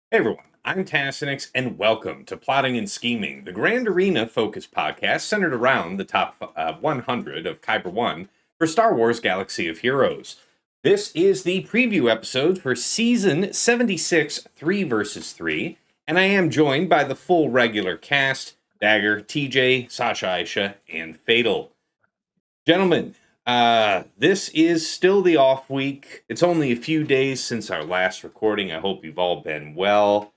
Hey everyone, I'm Tassinix, and welcome to Plotting and Scheming, the Grand Arena focused podcast centered around the top 100 of Kyber 1 for Star Wars Galaxy of Heroes. This is the preview episode for Season 76, 3 versus 3, and I am joined by the full regular cast, Dagger, TJ, Sasha Aisha, and Fatal. Gentlemen, this is still the off week. It's only a few days since our last recording. I hope you've all been well.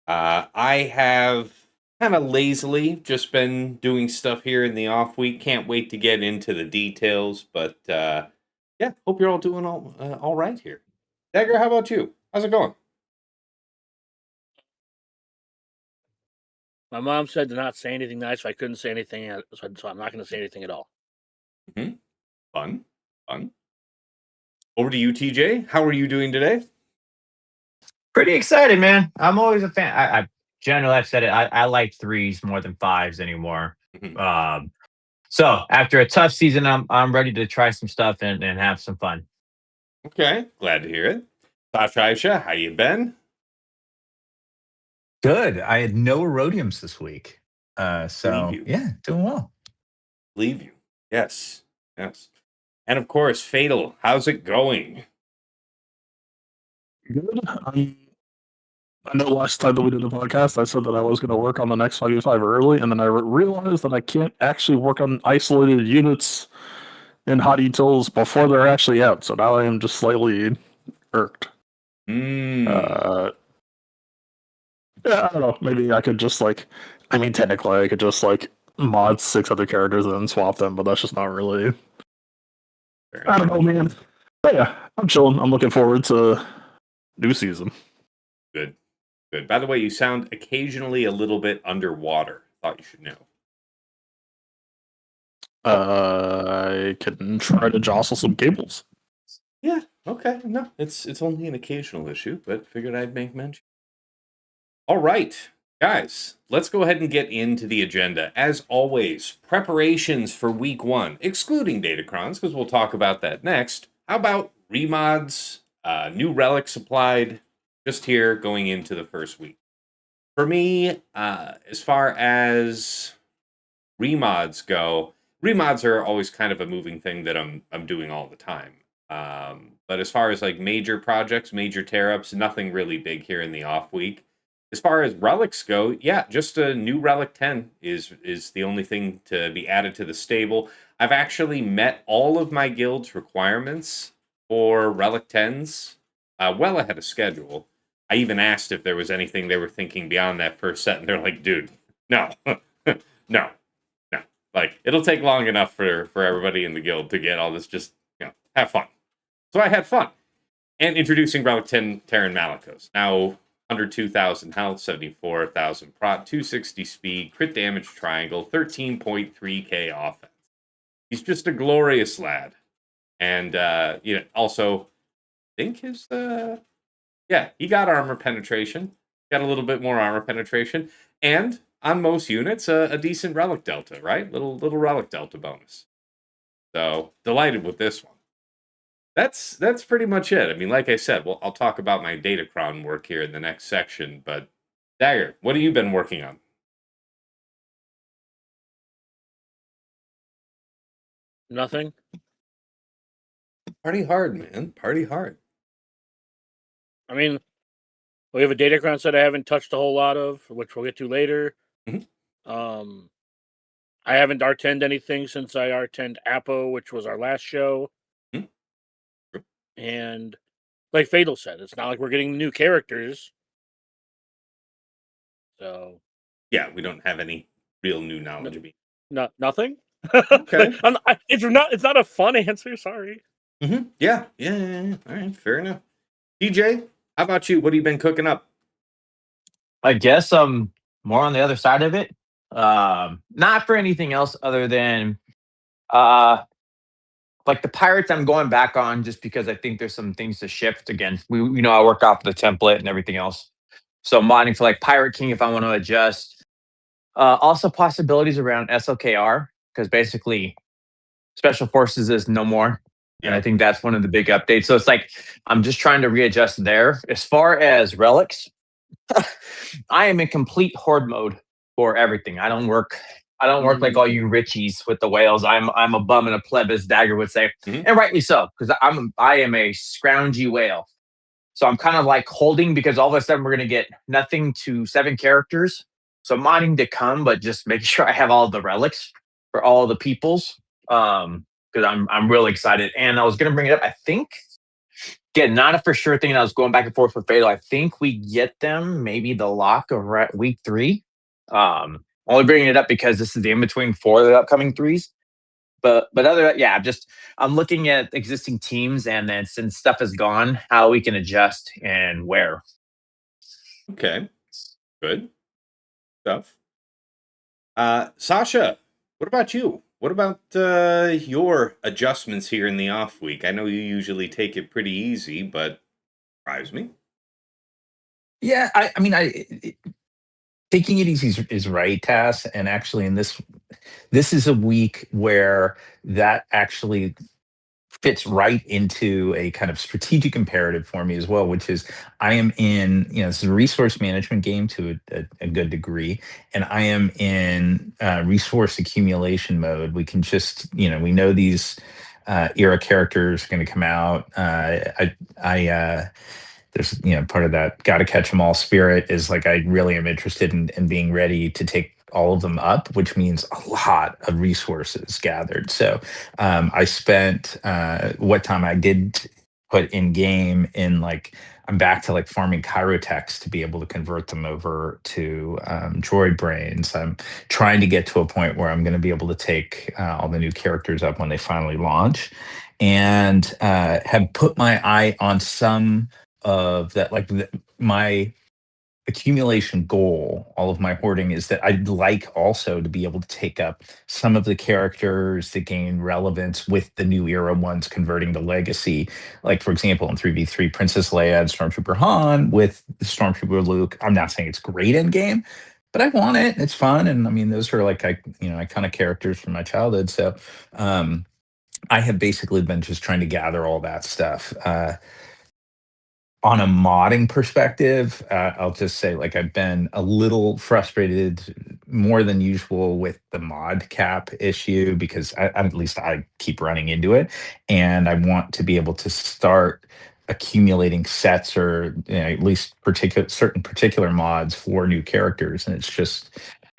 I have kind of lazily just been doing stuff here in the off week. Can't wait to get into the details, but yeah, hope you're all doing all right here. Dagger, how about you? How's it going? My mom said to not say anything nice, so I couldn't say anything, so I'm not going to say anything at all. Mm-hmm. Fun. Over to you, TJ. How are you doing today? Pretty excited, man. I'm always a fan. I generally I've said it. I like threes more than fives anymore. Mhm. So after a tough season, I'm ready to try some stuff and have some fun. Okay, glad to hear it. Sasha Aisha, how you been? Good. I had no erodiums this week. Believe So you. yeah, doing well. Believe you. Yes. And of course, Fatal, how's it going? Good. I know last time that we did a podcast, I said that I was going to work on the next 5v5 early, and then I realized that I can't actually work on isolated units in hot utils before they're actually out. So now I am just slightly irked. Yeah, I don't know. Maybe I could just technically I could just mod 6 other characters and then swap them, but that's just not really. I don't know, man. But yeah, I'm chilling. I'm looking forward to new season. Good. By the way, you sound occasionally a little bit underwater. Thought you should know. I can try to jostle some cables. Yeah. Okay. No, it's only an occasional issue, but figured I'd make mention. All right, guys, let's go ahead and get into the agenda. As always, preparations for week 1, excluding Datacrons, because we'll talk about that next. How about remods, new relics supplied, just here going into the first week? For me, as far as remods go, remods are always kind of a moving thing that I'm doing all the time. But as far as like major projects, major tear ups, nothing really big here in the off week. As far as relics go, yeah, just a new relic 10 is the only thing to be added to the stable. I've actually met all of my guild's requirements for relic 10s well ahead of schedule. I even asked if there was anything they were thinking beyond that first set, and they're like, dude, no, no. Like, it'll take long enough for everybody in the guild to get all this, just, have fun. So I had fun. And introducing Relic 10 Terran Malicos. Now, 102,000 health, 74,000 prot, 260 speed, crit damage triangle, 13.3k offense. He's just a glorious lad. And, also, I think he got armor penetration. Got a little bit more armor penetration. And on most units, a decent relic delta, right? Little relic delta bonus. So delighted with this one. That's pretty much it. I mean, like I said, I'll talk about my Datacron work here in the next section. But Dagger, what have you been working on? Nothing. Party hard, man. Party hard. I mean, we have a Datacron set I haven't touched a whole lot of, which we'll get to later. Mhm. I haven't R10'd anything since I R10'd Apo, which was our last show. Mhm. And like Fatal said, it's not like we're getting new characters. So Yeah, we don't have any real new knowledge of it. nothing. Okay. It's not a fun answer. Sorry. Yeah. All right, fair enough. DJ, how about you? What have you been cooking up? I guess I'm more on the other side of it. Not for anything else other than like the pirates I'm going back on just because I think there's some things to shift again. I work off the template and everything else. So modding for like Pirate King if I want to adjust. Also possibilities around SLKR because basically Special Forces is no more. And I think that's one of the big updates. So it's like I'm just trying to readjust there. As far as relics, I am in complete horde mode for everything. I don't work. I don't work like all you richies with the whales. I'm a bum and a pleb, as Dagger would say, Mhm. and rightly so, because I am a scroungy whale. So I'm kind of like holding because all of a sudden we're gonna get nothing to 7 characters. So I'm wanting to come, but just making sure I have all the relics for all the peoples. Because I'm really excited. And I was gonna bring it up. I think again, not a for sure thing. And I was going back and forth with Fatal. I think we get them maybe the lock of week 3. Only bringing it up because this is the in between for the upcoming 3s. But other yeah, I'm looking at existing teams and then since stuff is gone, how we can adjust and where. Okay. Good stuff. Sasha, what about you? What about your adjustments here in the off week? I know you usually take it pretty easy, but surprise me. Yeah, I mean, taking it easy is right, Tass. And actually, in this is a week where that actually fits right into a kind of strategic imperative for me as well, which is I am in, this is a resource management game to a good degree, and I am in resource accumulation mode. We can just, we know these era characters are going to come out. There's, part of that got to catch them all spirit is like I really am interested in being ready to take all of them up, which means a lot of resources gathered. So I spent what time I did put in game in like I'm back to like farming chirotechs to be able to convert them over to droid brains. I'm trying to get to a point where I'm going to be able to take all the new characters up when they finally launch, and have put my eye on some of that, like my accumulation goal, all of my hoarding is that I'd like also to be able to take up some of the characters that gain relevance with the new era ones converting to legacy. Like, for example, in 3v3, Princess Leia and Stormtrooper Han with Stormtrooper Luke. I'm not saying it's great in game, but I want it. It's fun. And I mean, those are like, iconic characters from my childhood. So, I have basically been just trying to gather all that stuff. On a modding perspective, I'll just say like I've been a little frustrated more than usual with the mod cap issue because at least I keep running into it, and I want to be able to start accumulating sets or at least certain particular mods for new characters, and it's just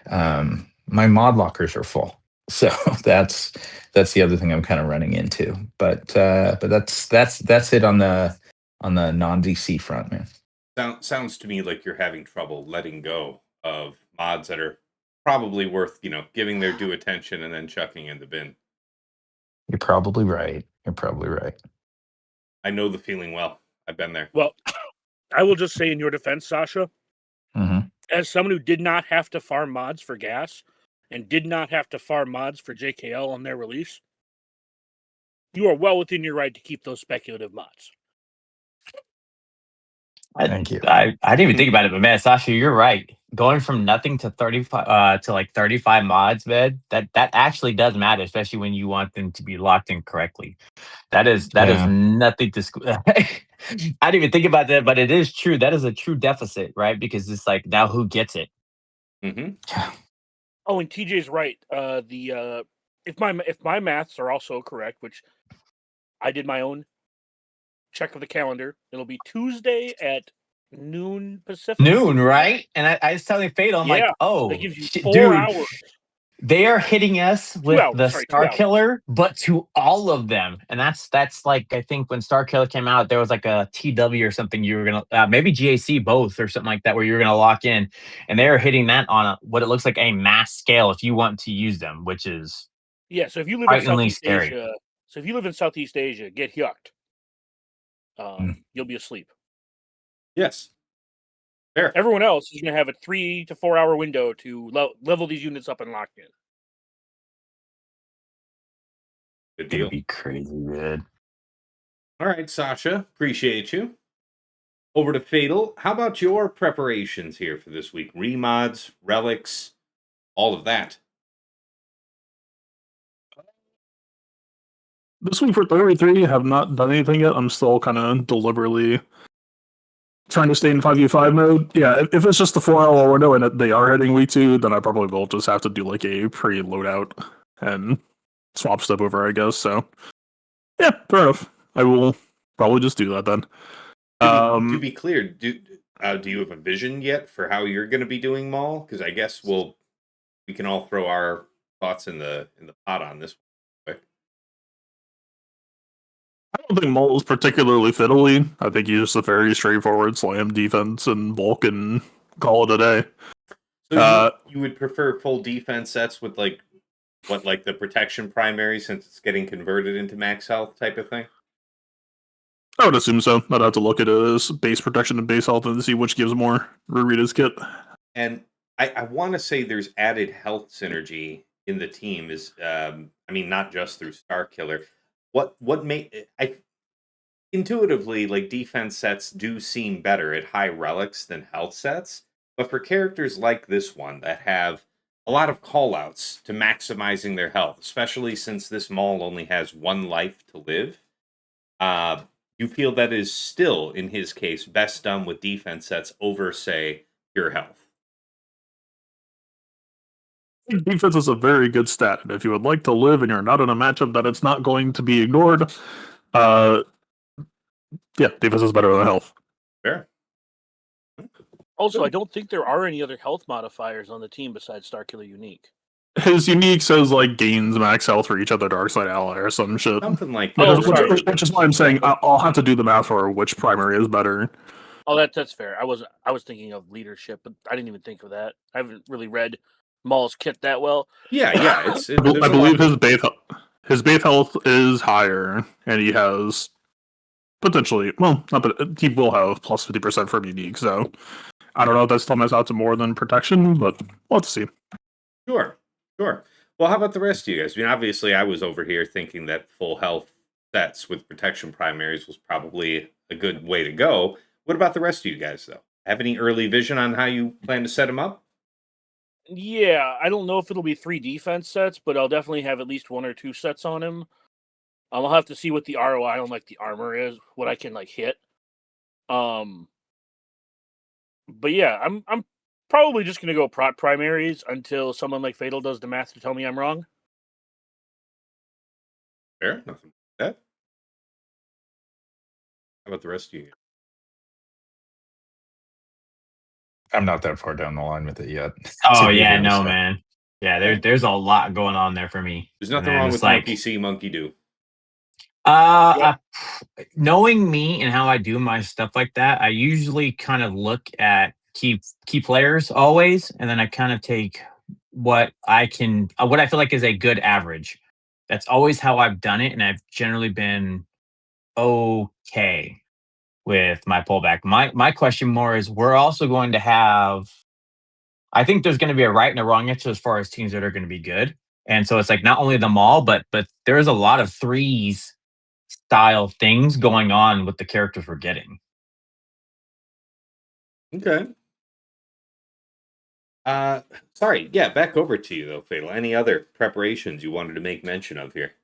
my mod lockers are full. So that's the other thing I'm kind of running into. But that's it on the non-DC front, man. Sounds to me like you're having trouble letting go of mods that are probably worth, giving their due attention and then chucking in the bin. You're probably right. You're probably right. I know the feeling well. I've been there. Well, I will just say in your defense, Sasha, Mm-hmm. as someone who did not have to farm mods for gas and did not have to farm mods for JKL on their release, you are well within your right to keep those speculative mods. Thank you. I didn't even think about it, but man, Sasha, you're right. Going from nothing to 35 to like 35 mods, man, that actually does matter, especially when you want them to be locked in correctly. That is Yeah. nothing to I didn't even think about that, but it is true. That is a true deficit, right? Because it's like now who gets it? Mm-hmm. Yeah. Oh, and TJ's right. If my maths are also correct, which I did my own check of the calendar, it'll be Tuesday at noon Pacific. Noon, right? And I was telling Fatal, I'm like, Yeah, that oh, gives you shit, 4 dude, hours. they are hitting us 2 with hours. the Sorry, 2 Star hours. Killer, but to all of them. And that's like I think when Star Killer came out, there was like a TW or something you were gonna maybe GAC both or something like that where you were gonna lock in, and they are hitting that on what it looks like a mass scale if you want to use them, which is Yeah, so if you live in frighteningly Southeast scary. Asia, get yucked. Mm. You'll be asleep. Yes. Fair. Everyone else is going to have a 3 to 4 hour window to level these units up and lock in. Good It's deal. gonna be crazy good. All right, Sasha. Appreciate you. Over to Fatal. How about your preparations here for this week? Remods, relics, all of that. This week for 33, have not done anything yet. I'm still kind of deliberately trying to stay in 5v5 mode, yeah, if it's just the 4-hour window and they are hitting week 2, then I probably will just have to do like a pre-loadout and swap stuff over, I guess. So, yeah, fair enough. I will probably just do that then. To be clear, do you have a vision yet for how you're going to be doing Maul? Because I guess we can all throw our thoughts in the pot on this one. I don't think Maul is particularly fiddly. I think he's just a very straightforward slam defense and bulk and call it a day. So you would prefer full defense sets with like the protection primary since it's getting converted into max health type of thing? I would assume so. I'd have to look at it as base protection and base health and see which gives more Rurita's kit. And I want to say there's added health synergy in the team is not just through Star Killer. Intuitively, like, defense sets do seem better at high relics than health sets, but for characters like this one that have a lot of callouts to maximizing their health, especially since this Maul only has one life to live, you feel that is still, in his case, best done with defense sets over, say, pure health. Defense is a very good stat, and if you would like to live and you're not in a matchup that it's not going to be ignored, yeah, defense is better than health. Fair. Also, I don't think there are any other health modifiers on the team besides Starkiller Unique. His unique says like gains max health for each other dark side ally or some shit. Something like that. Which is why I'm saying I'll have to do the math for which primary is better. Oh, that's fair. I was thinking of leadership, but I didn't even think of that. I haven't really read Maul's kit that well. Yeah. I believe his base health is higher, and he has potentially he will have plus 50% from unique. So I don't know if that still nets out to more than protection, but we'll have to see. Sure. Well, how about the rest of you guys? I mean, obviously, I was over here thinking that full health sets with protection primaries was probably a good way to go. What about the rest of you guys, though? Have any early vision on how you plan to set them up? Yeah, I don't know if it'll be 3 defense sets, but I'll definitely have at least 1 or 2 sets on him. I'll have to see what the ROI on like the armor is, what I can like hit. But yeah, I'm probably just gonna go prot primaries until someone like Fatal does the math to tell me I'm wrong. Fair, nothing like that. How about the rest of you? I'm not that far down the line with it yet. Oh yeah, no man. Yeah, there's a lot going on there for me. There's nothing wrong with like, monkey see, monkey do. Knowing me and how I do my stuff like that, I usually kind of look at key players always, and then I kind of take what I feel like is a good average. That's always how I've done it, and I've generally been okay with my pullback. My question more is, we're also going to have, I think there's going to be a right and a wrong answer as far as teams that are going to be good. And so it's like not only the Maul, but there's a lot of threes style things going on with the characters we're getting. Okay. Sorry, yeah, back over to you though, Fatal. Any other preparations you wanted to make mention of here?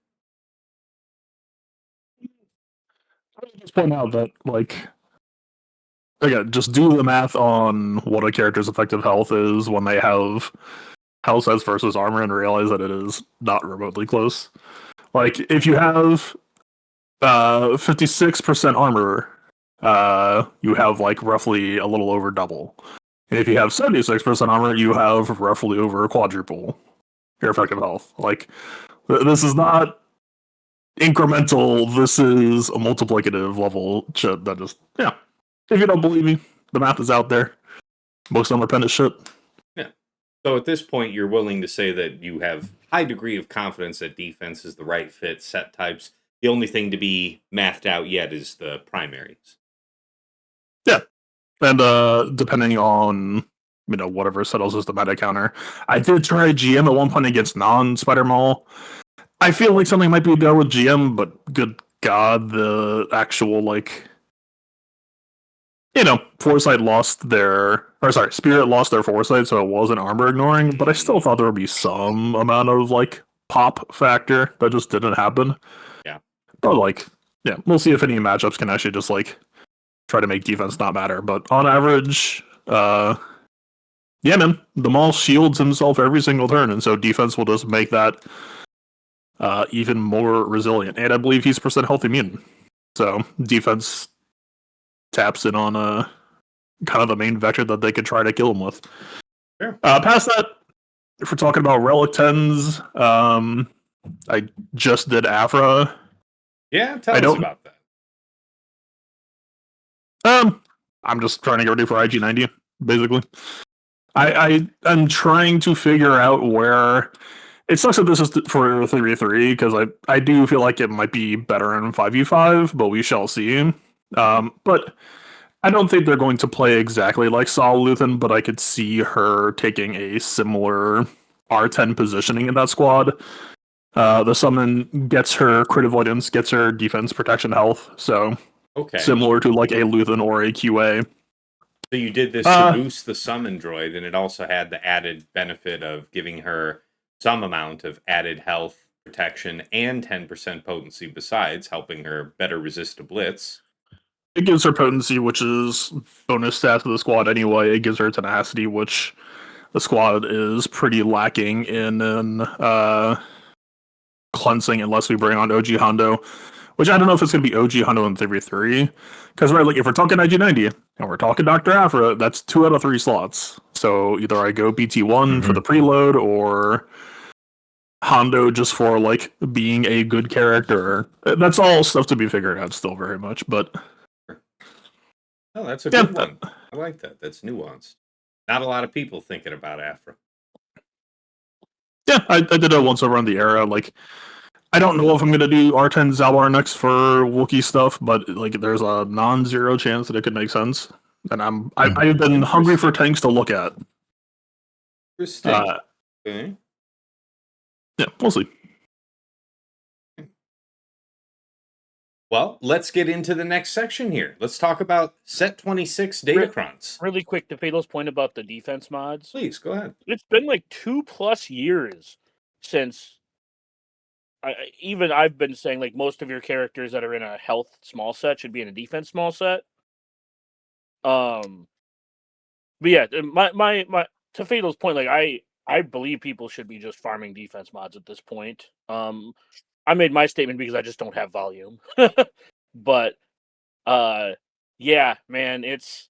I would just point out that, like, again, just do the math on what a character's effective health is when they have health sets versus armor and realize that it is not remotely close. Like, if you have 56% armor, you have like roughly a little over double. And if you have 76% armor, you have roughly over quadruple your effective health. Like, this is not incremental, this is a multiplicative level shit that just, yeah. If you don't believe me, the math is out there. Most of them are pen shit. Yeah. So at this point, you're willing to say that you have high degree of confidence that defense is the right fit, set types. The only thing to be mathed out yet is the primaries. Yeah. And depending on, whatever settles as the meta counter. I did try GM at one point against non-Spider Maul. I feel like something might be there with GM, but good God, the actual, Foresight lost their... Spirit lost their Foresight, so it wasn't armor ignoring, but I still thought there would be some amount of, pop factor that just didn't happen. Yeah. But, we'll see if any matchups can actually just, try to make defense not matter. But on average, yeah, man, the Maul shields himself every single turn, and so defense will just make that even more resilient. And I believe he's percent health immune, so defense taps in on kind of the main vector that they could try to kill him with. Sure. Past that, if we're talking about relic 10s, I just did Afra. Yeah, tell us about that. I'm just trying to get ready for IG90, basically. I'm trying to figure out where. It sucks that this is for 3v3 because I do feel like it might be better in 5v5, but we shall see. But I don't think they're going to play exactly like Saul Luthen, but I could see her taking a similar R10 positioning in that squad. The summon gets her crit avoidance, gets her defense, protection, health. So similar to like a Luthen or a QA. So you did this to boost the summon droid, and it also had the added benefit of giving her some amount of added health, protection, and 10% potency besides, helping her better resist a blitz. It gives her potency, which is bonus stats to the squad anyway. It gives her tenacity, which the squad is pretty lacking in cleansing unless we bring on OG Hondo, which I don't know if it's going to be OG Hondo in 3v3. Because right, like if we're talking IG90 and we're talking Dr. Afra, that's 2 out of 3 slots. So either I go BT1 for the preload or Hondo just for like being a good character. That's all stuff to be figured out still very much, but oh, that's a good one. I like that. That's nuanced. Not a lot of people thinking about Afra. Yeah, I did it once over on the era. Like, I don't know if I'm gonna do R10 Zalbar next for Wookiee stuff, but like, there's a non-zero chance that it could make sense. And I've been hungry for tanks to look at. Interesting. Okay. Yeah, we'll see. Well, let's get into the next section here. Let's talk about Set 26 Datacrons. Really quick, to Fatal's point about the defense mods. Please, go ahead. It's been like 2+ years since I've been saying like most of your characters that are in a health small set should be in a defense small set. But yeah, my to Fatal's point, like I believe people should be just farming defense mods at this point. I made my statement because I just don't have volume. But yeah, man, it's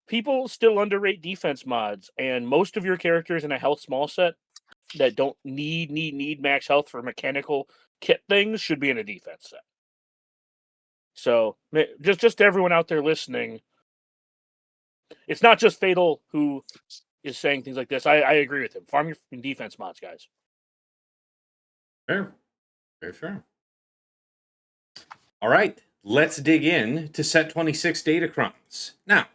people still underrate defense mods, and most of your characters in a health small set that don't need max health for mechanical kit things should be in a defense set. So just to everyone out there listening, it's not just Fatal who is saying things like this. I agree with him. Farm your defense mods, guys. Fair. Very fair. All right, let's dig in to Set 26 Datacrons. Now,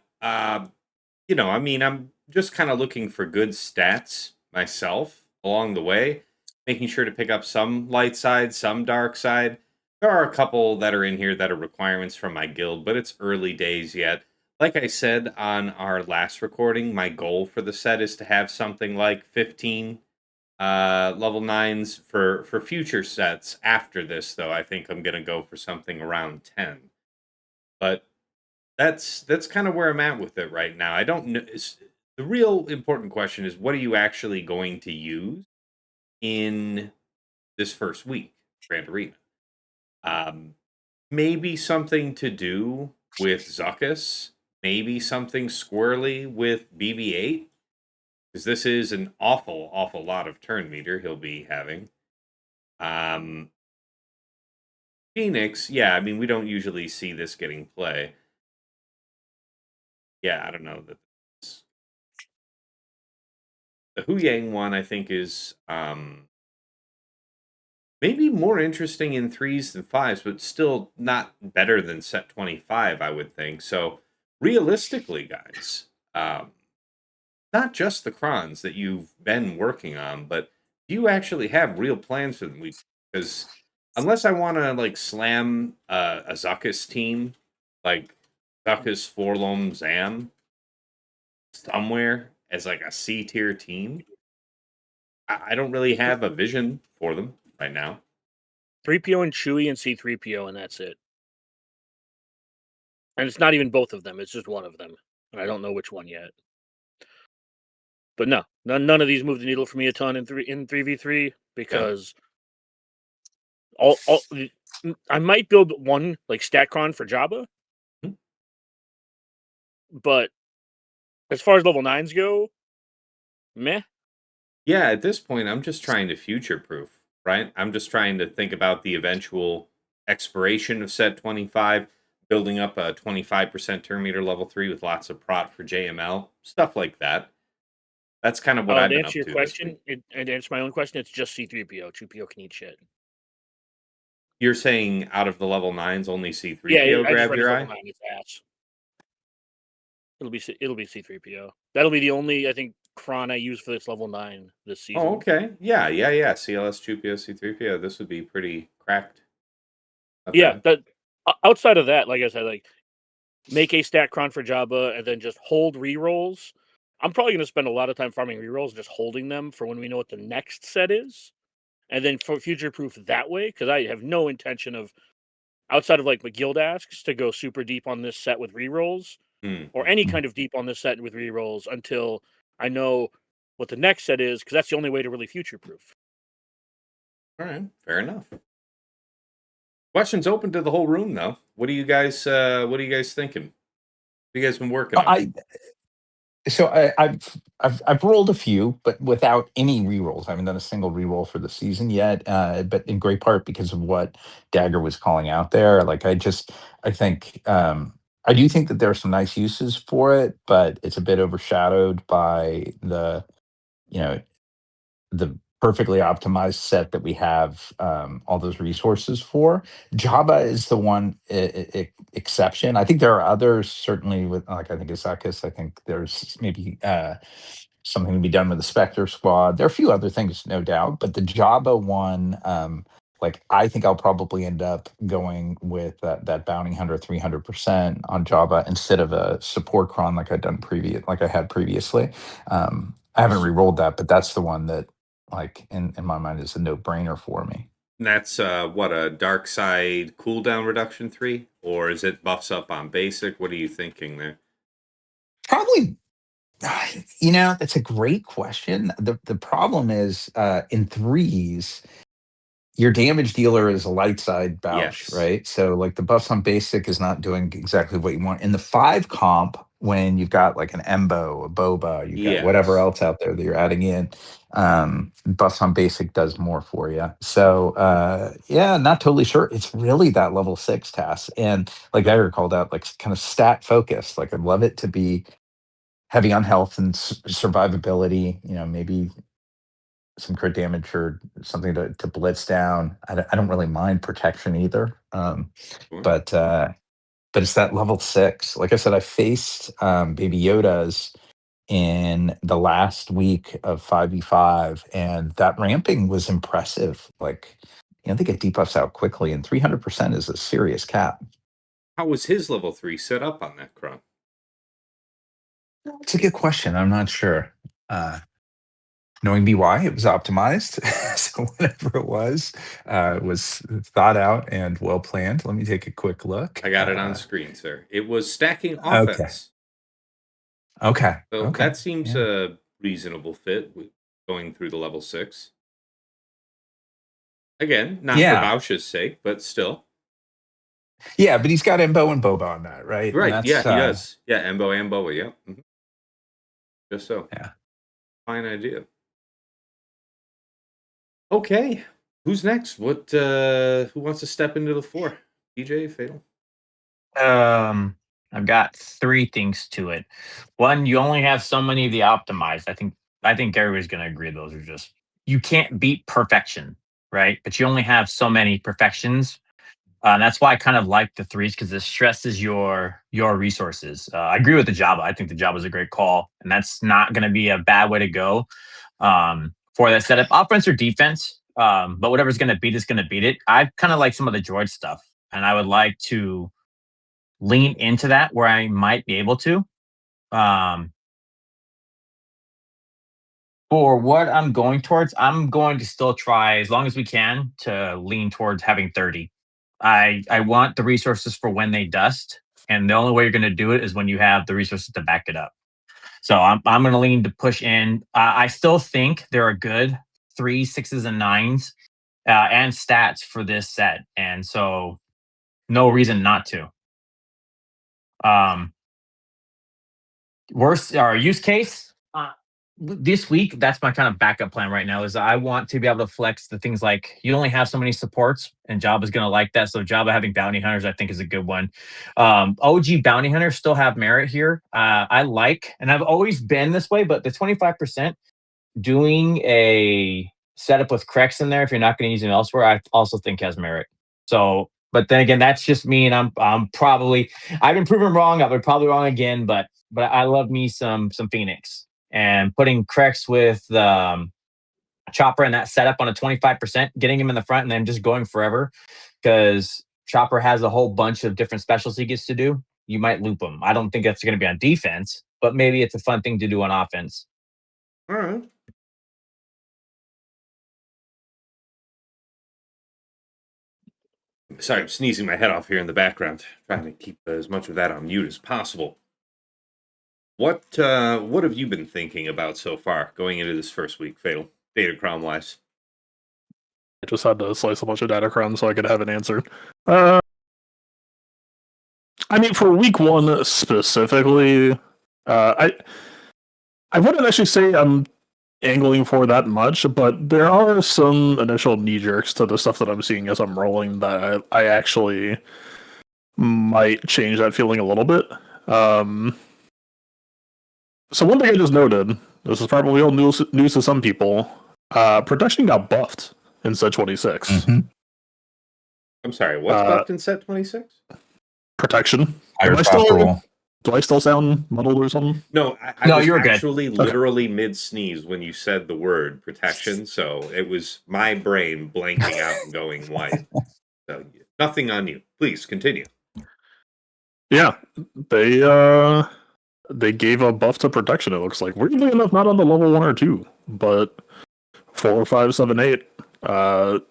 you know, I mean, I'm just kind of looking for good stats myself along the way, making sure to pick up some light side, some dark side. There are a couple that are in here that are requirements from my guild, but it's early days yet. Like I said on our last recording, my goal for the set is to have something like 15 level 9s for future sets. After this, though, I think I'm going to go for something around 10. But that's kind of where I'm at with it right now. I don't know. The real important question is, what are you actually going to use in this first week, Grand Arena? Maybe something to do with Zuckuss. Maybe something squirrely with BB-8. Because this is an awful lot of turn meter he'll be having. Phoenix, yeah, I mean, we don't usually see this getting play. Yeah, I don't know. The Hu Yang one, I think, is maybe more interesting in 3s than 5s, but still not better than Set 25, I would think. So, realistically, guys, not just the crons that you've been working on, but do you actually have real plans for them? Because unless I want to like slam a Zuckuss team, like Zuckuss, Forlom, Zam, somewhere as like a C tier team, I don't really have a vision for them right now. 3PO and Chewie and C3PO, and that's it. And it's not even both of them; it's just one of them, and I don't know which one yet. But no, none of these move the needle for me a ton in 3v3 because all I might build one like StatCron for Jabba, Mhm. but as far as level 9s go, meh. Yeah, at this point, I'm just trying to future proof, right? I'm just trying to think about the eventual expiration of set 25, building up a 25% turn meter level 3 with lots of prot for JML, stuff like that. That's kind of what I've To been answer up your to this week. question, and to answer my own question, it's just C3PO. 2PO can eat shit. You're saying out of the level 9s, only Yeah, C3PO I just grabbed read his your level eye? 9. It's ass. It'll be C3PO. That'll be the only I think Kron I use for this level 9 this season. Oh, okay. Yeah. CLS, 2PO, C3PO. This would be pretty cracked. Not Yeah, bad. that outside of that, like I said, like make a stat cron for Jabba and then just hold rerolls. I'm probably going to spend a lot of time farming rerolls, just holding them for when we know what the next set is, and then for future proof that way. Because I have no intention of outside of like my guild asks to go super deep on this set with rerolls or any Mm. kind of deep on this set with rerolls until I know what the next set is. Because that's the only way to really future proof. All right. Fair enough. Questions open to the whole room, though. What are you guys thinking? What have you guys been working on? I've rolled a few, but without any rerolls. I haven't done a single reroll for the season yet. But in great part because of what Dagger was calling out there. Like I think I do think that there are some nice uses for it, but it's a bit overshadowed by you know the perfectly optimized set that we have all those resources for. Java is the one exception. I think there are others, certainly with like I think Isakis. I think there's maybe something to be done with the Spectre Squad. There are a few other things, no doubt, but the Java one. Like I think I'll probably end up going with that bounty hunter 300% on Java instead of a support cron like I had previously. I haven't re-rolled that, but that's the one that like in my mind is a no-brainer for me. And that's what a dark side cooldown reduction 3, or is it buffs up on basic? What are you thinking there? Probably, that's a great question. The problem is in threes, your damage dealer is a light side Bausch, Yes. right? So like the buffs on basic is not doing exactly what you want. In the 5 comp, when you've got like an Embo, a Boba, you've got whatever Yes. else out there that you're adding in, buffs on basic does more for you. So yeah, not totally sure. It's really that level 6 task. And like I called out, like kind of stat focused. Like I'd love it to be heavy on health and survivability, maybe some crit damage or something to blitz down. I don't really mind protection either. Sure. But it's that level 6. Like I said, I faced Baby Yodas in the last week of 5v5, and that ramping was impressive. Like, they get debuffs out quickly, and 300% is a serious cap. How was his level 3 set up on that cron? It's a good question. I'm not sure. Knowing BY, it was optimized. So whatever it was thought out and well planned. Let me take a quick look. I got it on screen, sir. It was stacking Okay. offense. Okay. So Okay. that seems Yeah. a reasonable fit with going through the level 6. Again, not for Yeah. Bausch's sake, but still. Yeah, but he's got Embo and Boba on that, right? And Right. Yeah, that's he does. Yeah, Embo and Boa. Yep. Just so. yeah. Fine idea. Okay. Who's next? Who wants to step into the floor? DJ, Fatal? I've got 3 things to it. One, you only have so many of the optimized. I think everybody's gonna agree those are just you can't beat perfection, right? But you only have so many perfections. And that's why I kind of like the threes because it stresses your resources. I agree with the Java. I think the Java is a great call, and that's not going to be a bad way to go for that setup, offense or defense. But whatever's going to beat is going to beat it. I kind of like some of the droid stuff, and I would like to lean into that where I might be able to. Um, for what I'm going towards, I'm going to still try as long as we can to lean towards having 30. I want the resources for when they dust. and the only way you're going to do it is when you have the resources to back it up. So I'm going to lean to push in. I still think there are good 3s, 6s, and 9s and stats for this set, and so no reason not to. Worst or use case this week, that's my kind of backup plan right now. Is I want to be able to flex the things like you only have so many supports, and Jabba's going to like that. So Jabba having bounty hunters, I think, is a good one. OG bounty hunters still have merit here. I like, and I've always been this way, but the 25% doing a setup with Crex in there, if you're not going to use them elsewhere, I also think has merit. So, but then again, that's just me, and I'm probably I've been proven wrong. I've been probably wrong again, but I love me some Phoenix, and putting Crex with Chopper and that setup on a 25%, getting him in the front, and then just going forever because Chopper has a whole bunch of different specials he gets to do. You might loop him. I don't think that's going to be on defense, but maybe it's a fun thing to do on offense. All right. Sorry, I'm sneezing my head off here in the background, trying to keep as much of that on mute as possible. What have you been thinking about so far going into this first week, Fatal, Datacron wise? I just had to slice a bunch of Datacron so I could have an answer. I mean, for week 1 specifically, I wouldn't actually say I'm angling for that much, but there are some initial knee jerks to the stuff that I'm seeing as I'm rolling that I actually might change that feeling a little bit. So one thing I just noted, this is probably old news to some people, protection got buffed in set 26. Mm-hmm. I'm sorry, what's buffed in set 26? Protection. Higher top roll. Do I still sound muddled or something? No, I No, was you're actually good. literally mid-sneeze when you said the word protection, so it was my brain blanking out and going white. So, nothing on you. Please, continue. Yeah, they gave a buff to protection, it looks like. Weirdly enough, not on the level 1 or 2, but 4, 5, 7, 8.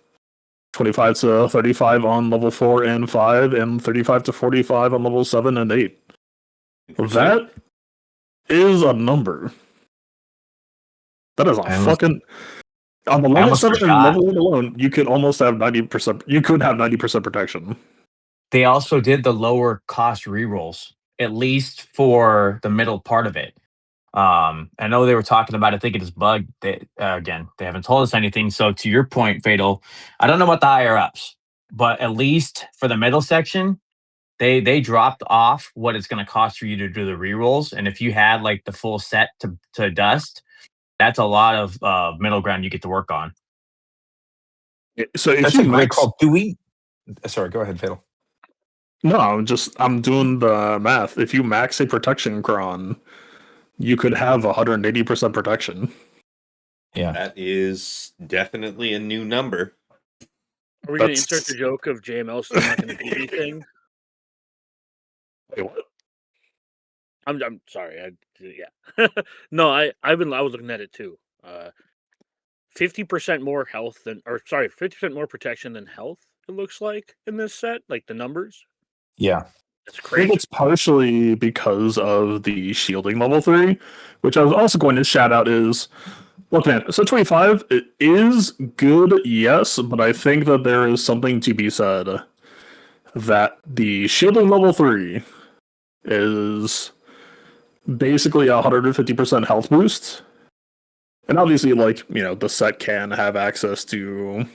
25 to 35 on level 4 and 5, and 35 to 45 on level 7 and 8. That is a number. That is a fucking... On the level 7 and level 8 alone, you could almost have 90%. You could have 90% protection. They also did the lower cost rerolls, at least for the middle part of it. I know they were talking about, I think it is bugged. Again, they haven't told us anything. So to your point, Fatal, I don't know about the higher ups, but at least for the middle section, they dropped off what it's going to cost for you to do the rerolls. And if you had like the full set to dust, that's a lot of middle ground you get to work on. So if That's you a great max... call. Do we? Sorry, go ahead, Fatal. No, I'm doing the math. If you max a protection cron, you could have 180% protection. Yeah. That is definitely a new number. Are we going to insert the joke of JML still not going to do anything? Wait, what? I'm sorry. Yeah. No, I was looking at it too. 50% more health 50% more protection than health. It looks like in this set, like the numbers. Yeah. That's I crazy. think it's partially because of the shielding level 3, which I was also going to shout out is, look man, so 25, it is good, yes, but I think that there is something to be said that the shielding level 3 is basically 150% health boost. And obviously, like, you know, the set can have access to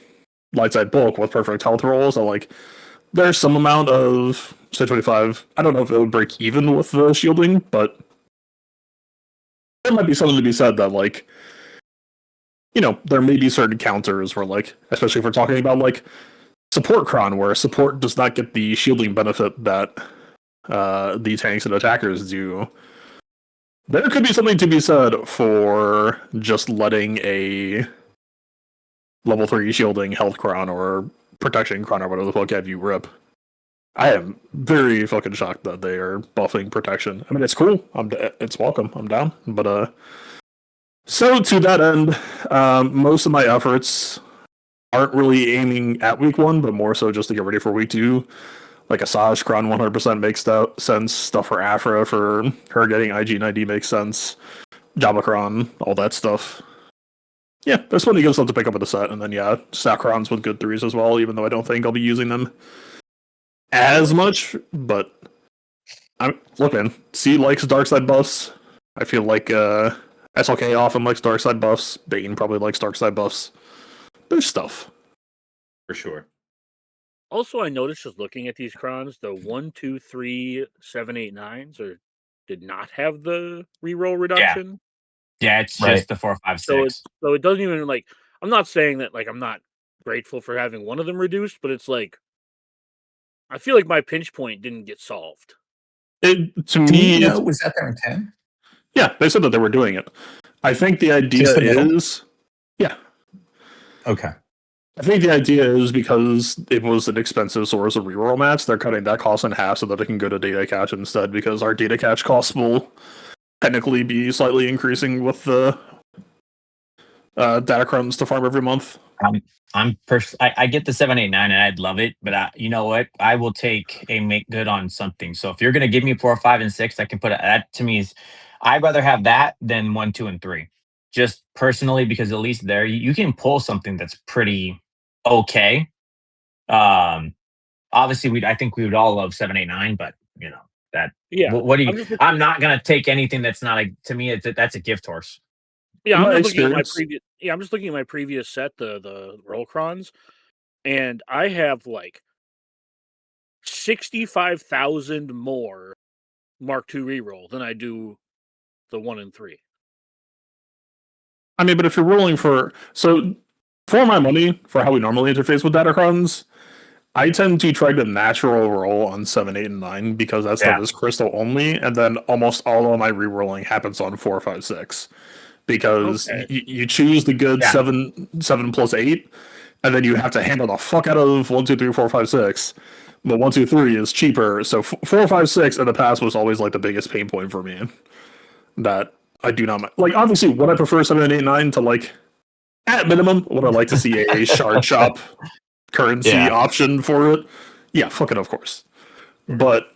light side bulk with perfect health rolls, so like there's some amount of say 25. I don't know if it would break even with the shielding, but there might be something to be said that, like, you know, there may be certain counters where, like, especially if we're talking about like support cron, where support does not get the shielding benefit that the tanks and attackers do. There could be something to be said for just letting a level 3 shielding health cron or protection cron or whatever the fuck have you rip. I am very fucking shocked that they are buffing protection. I mean, it's cool. It's welcome. I'm down. But so to that end, most of my efforts aren't really aiming at week 1, but more so just to get ready for week 2. Like Asajj Kron 100% makes sense. Stuff for Afra for her getting IG90 makes sense. Jabakron, all that stuff. Yeah, there's plenty of good stuff to pick up in the set, and then Sacrons with good threes as well, even though I don't think I'll be using them as much, but look, man, C likes dark side buffs. I feel like SLK often likes dark side buffs. Bane probably likes dark side buffs. There's stuff. For sure. Also, I noticed just looking at these crons, the 1, 2, 3, 7, 8, 9s did not have the reroll reduction. Yeah, it's Right. just the 4, 5, So 6. it doesn't even like. I'm not saying that like I'm not grateful for having one of them reduced, but it's like I feel like my pinch point didn't get solved. To Do me, you know, was that their intent? yeah, they said that they were doing it. I think the idea Just the middle? is, yeah, Okay. I think the idea is because it was an expensive source of reroll mats, they're cutting that cost in half so that it can go to data catch instead, because our data catch costs will technically be slightly increasing with the data crumbs to farm every month. I get the 789 and I'd love it, but you know what? I will take a make good on something. So if you're gonna give me 4, 5, and 6, I can put that to me is I'd rather have that than 1, 2, and 3. Just personally, because at least there you can pull something that's pretty okay. Obviously I think we would all love 789, but you know that Yeah, what do you? I'm just looking, I'm not gonna take anything that's not a to me. That's a gift horse. yeah, In I'm my just looking at my experience, previous. Yeah, I'm just looking at my previous set, the roll crons, and I have like 65,000 more Mark II reroll than I do the 1 and 3. I mean, but if you're rolling for my money for how we normally interface with Datacrons, I tend to try to natural roll on 7, 8, and 9 because that stuff Yeah. is crystal only, and then almost all of my rerolling happens on 4, 5, 6. Because Okay. you choose the good Yeah. 7 plus 8, and then you have to handle the fuck out of 1, 2, 3, 4, 5, 6. But 1, 2, 3 is cheaper, so 4, 5, 6 in the past was always like the biggest pain point for me. That I do not like. Obviously, would I prefer 7, 8, 9 to like at minimum? Would I like to see a shard shop currency Yeah. option for it? Yeah, fuck it, of course. But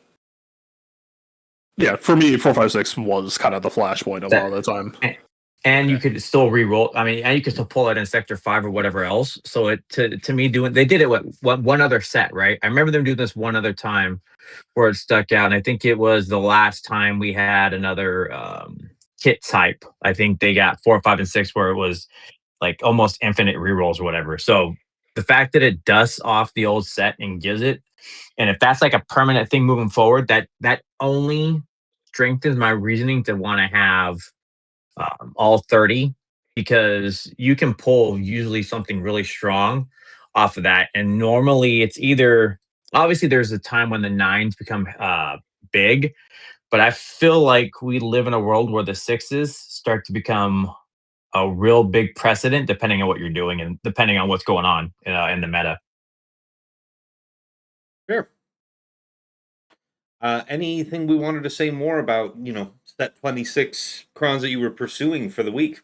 yeah, for me, 4, 5, 6 was kind of the flashpoint a lot of the time. And you could still re-roll. I mean, and you could still pull it in Sector 5 or whatever else. So it to me they did it one other set, right? I remember them doing this one other time where it stuck out, and I think it was the last time we had another kit type. I think they got 4, 5, and 6 where it was like almost infinite rerolls or whatever. So the fact that it dusts off the old set and gives it, and if that's like a permanent thing moving forward, that only strengthens my reasoning to want to have all 30, because you can pull usually something really strong off of that. And normally it's either obviously there's a time when the 9s become big, but I feel like we live in a world where the 6s start to become a real big precedent depending on what you're doing and depending on what's going on in the meta. Sure. Anything we wanted to say more about, set 26 crons that you were pursuing for the week?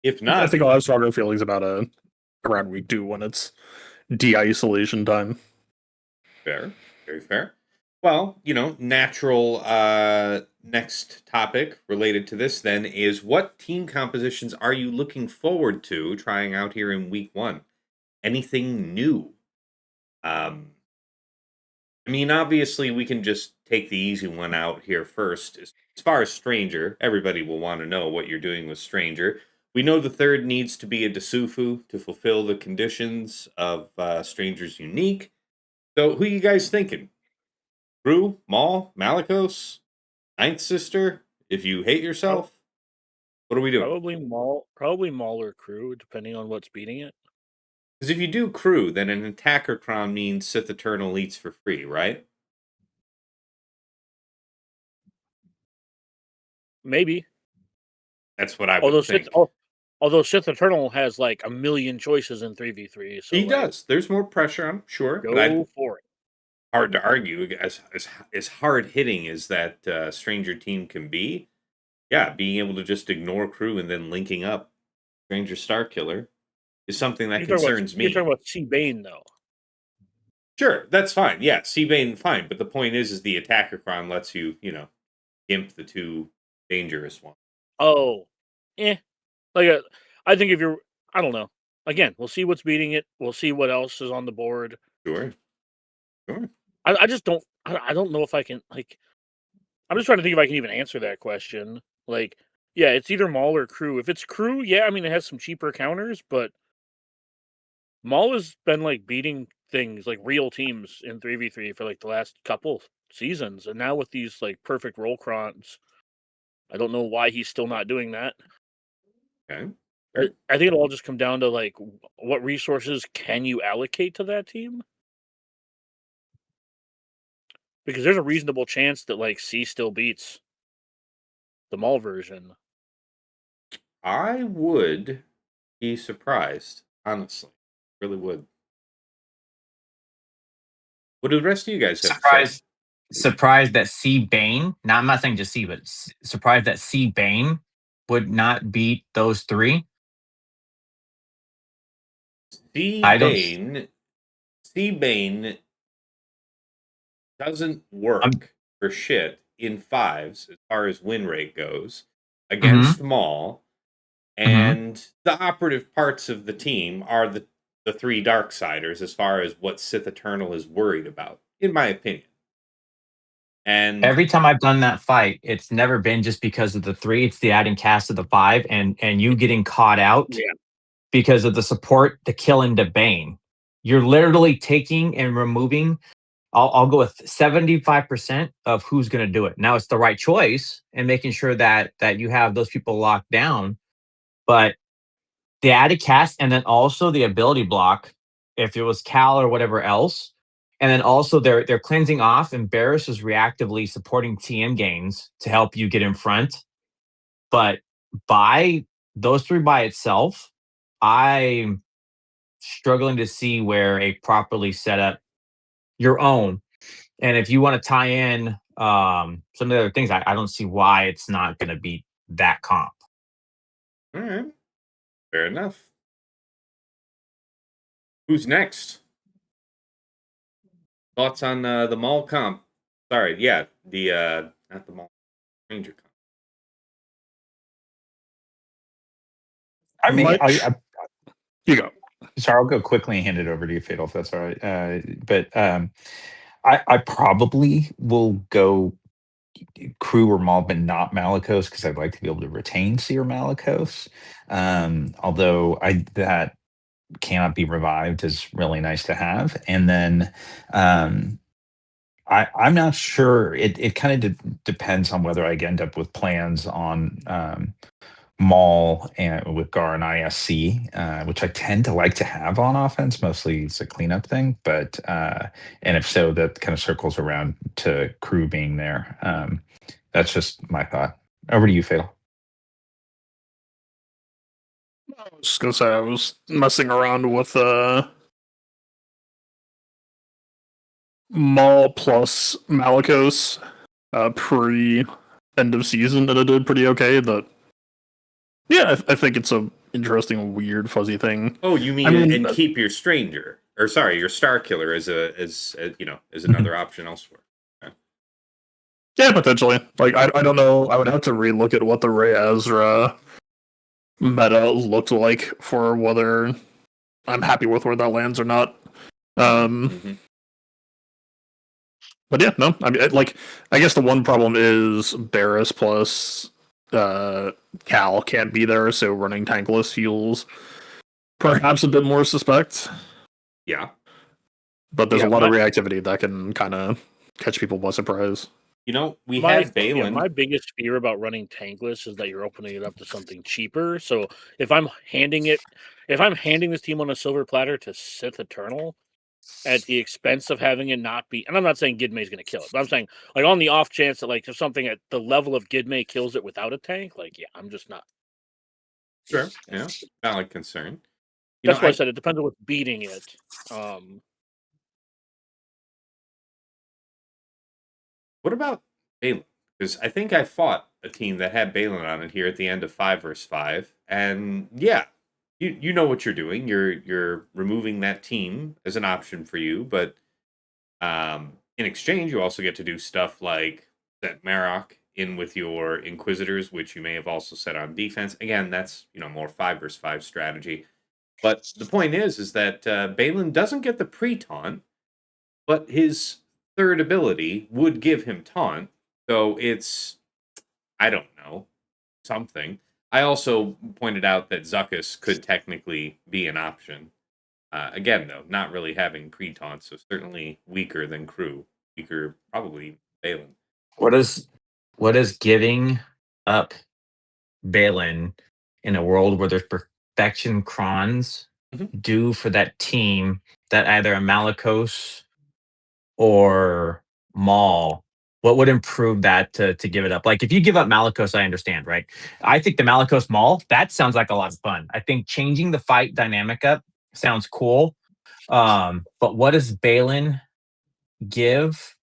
If I not, think I'll have stronger feelings about around week 2 when it's de-isolation time. fair, very fair. Well, natural next topic related to this then is what team compositions are you looking forward to trying out here in week 1? Anything new? I mean, obviously, we can just take the easy one out here first. As far as Stranger, everybody will want to know what you're doing with Stranger. We know the third needs to be a Desufu to fulfill the conditions of Stranger's Unique. So, who you guys thinking? Crew, Maul, Malikos, Ninth Sister? If you hate yourself, what are we doing? Probably Maul or Crew, depending on what's beating it. Because if you do Crew, then an Attacker Crown means Sith Eternal eats for free, right? Maybe. That's what I would think. Although Sith Eternal has like a million choices in 3v3, so He does. There's more pressure, I'm sure. Go for it. Hard to argue as hard hitting as that Stranger team can be. Yeah, being able to just ignore Crew and then linking up Stranger Star Killer is something that concerns me. You're talking about C Bane though. Sure, that's fine. Yeah, Seabane, fine. But the point is the attacker cron lets you, gimp the two dangerous ones. Oh, like I think if you're, I don't know. Again, we'll see what's beating it. We'll see what else is on the board. Sure. I just don't. I don't know if I can like. I'm just trying to think if I can even answer that question. Like, yeah, it's either Maul or Crew. If it's Crew, yeah, I mean it has some cheaper counters, but Maul has been like beating things like real teams in 3v3 for like the last couple seasons, and now with these like perfect roll crons, I don't know why he's still not doing that. Okay. I think it'll all just come down to like what resources can you allocate to that team? Because there's a reasonable chance that like C still beats the Maul version. I would be surprised, honestly. Really would. What do the rest of you guys have to say? Surprised that C Bane. Now I'm not saying just C, but surprised that C Bane would not beat those three. I don't. Seabane doesn't I'm. work for shit in fives as far as win rate goes Mhm, against Maul. mhm. And the operative parts of the team are the three Darksiders as far as what Sith Eternal is worried about, in my opinion. And Every time I've done that fight, it's never been just because of the three. It's the adding cast of the five, and you getting caught out Yeah. because of the support, the kill into Bane. You're literally taking and removing. I'll go with 75% of who's going to do it. Now it's the right choice and making sure that you have those people locked down. But the added cast and then also the ability block, if it was Cal or whatever else, and then also they're cleansing off, and Barris is reactively supporting TM gains to help you get in front. But by those three by itself, I'm struggling to see where a properly set up your own. And if you want to tie in some of the other things, I don't see why it's not going to beat that comp. all right, fair enough. Who's next? Thoughts on the Maul comp? Sorry, yeah, the not the Maul Ranger comp. I mean, You go. sorry, I'll go quickly and hand it over to you, Fatal, if that's all right. But I probably will go Crew or Maul, but not Malicos, because I'd like to be able to retain Seer Malicos. Although that cannot be revived is really nice to have. And then I'm not sure. It kind of depends on whether I end up with plans on Maul and with Gar and ISC, which I tend to like to have on offense. Mostly it's a cleanup thing, but and if so, that kind of circles around to Crew being there. That's just my thought. Over to you, Fatal. I was just gonna say I was messing around with Maul plus Malicos pre end of season, and it did pretty okay. But yeah, I think it's a interesting, weird, fuzzy thing. Oh, you mean I mean, and keep your Stranger, or sorry, your Star Killer as as Mm-hmm. another option elsewhere. Okay. yeah, potentially. Like I don't know. I would have to relook at what the Rey Ezra meta looked like for whether I'm happy with where that lands or not. Mm-hmm. But yeah, no. I mean, I guess the one problem is Barris plus Cal can't be there, so running tankless feels perhaps a bit more suspect. Yeah. But there's Yeah, a lot of reactivity that can kind of catch people by surprise. We had Balin. My biggest fear about running tankless is that you're opening it up to something cheaper. So if I'm handing this team on a silver platter to Sith Eternal at the expense of having it not be, and I'm not saying Gidmay's going to kill it, but I'm saying like on the off chance that like if something at the level of Gidmay kills it without a tank, like yeah, I'm just not. Sure. Yeah. Valid concern. That's why I said it depends on what's beating it. What about Balin? Because I think I fought a team that had Balin on it here at the end of 5 versus 5, and yeah, you know what you're doing. You're removing that team as an option for you, but In exchange, you also get to do stuff like set Marok in with your Inquisitors, which you may have also set on defense. Again, that's more 5 versus 5 strategy. But the point is that Balin doesn't get the pre-taunt, but his third ability would give him taunt. So it's, I don't know, something. I also pointed out that Zuckuss could technically be an option. Again, though, not really having pre-taunt, so certainly weaker than Crew. Weaker, probably Balin. What is giving up Balin in a world where there's perfection crons Mhm. do for that team that either a Malicos or Maul? What would improve that to give it up? Like if you give up Malicos, I understand, right? I think the Malicos Maul, that sounds like a lot of fun. I think changing the fight dynamic up sounds cool. But what does Balin give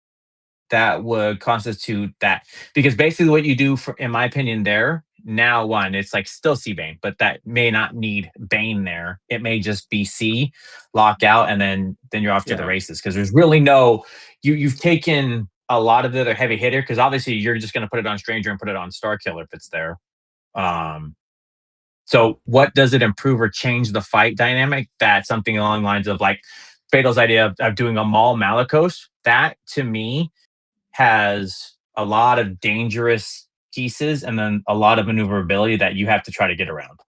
that would constitute that? Because basically what you do for, in my opinion, there now one, it's like still C Bane, but that may not need Bane there. It may just be C, lock out, and then you're off to the Yeah. races. Because there's really no you've taken a lot of the other heavy hitter, because obviously you're just gonna put it on Stranger and put it on Star Killer if it's there. So what does it improve or change the fight dynamic? That something along the lines of like Fatal's idea of doing a Maul Malicos, that to me has a lot of dangerous pieces and then a lot of maneuverability that you have to try to get around.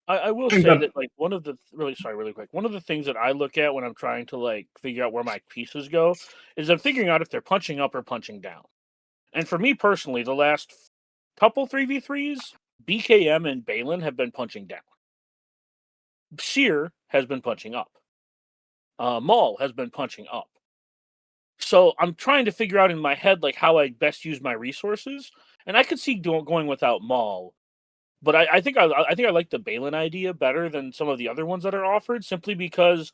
I will say that like one of the really quick. One of the things that I look at when I'm trying to like figure out where my pieces go is I'm figuring out if they're punching up or punching down. And for me personally, the last couple 3v3s, BKM and Balin have been punching down. Seer has been punching up. Maul has been punching up. So I'm trying to figure out in my head like how I best use my resources, and I could see going without Maul, but I think I like the Balin idea better than some of the other ones that are offered, simply because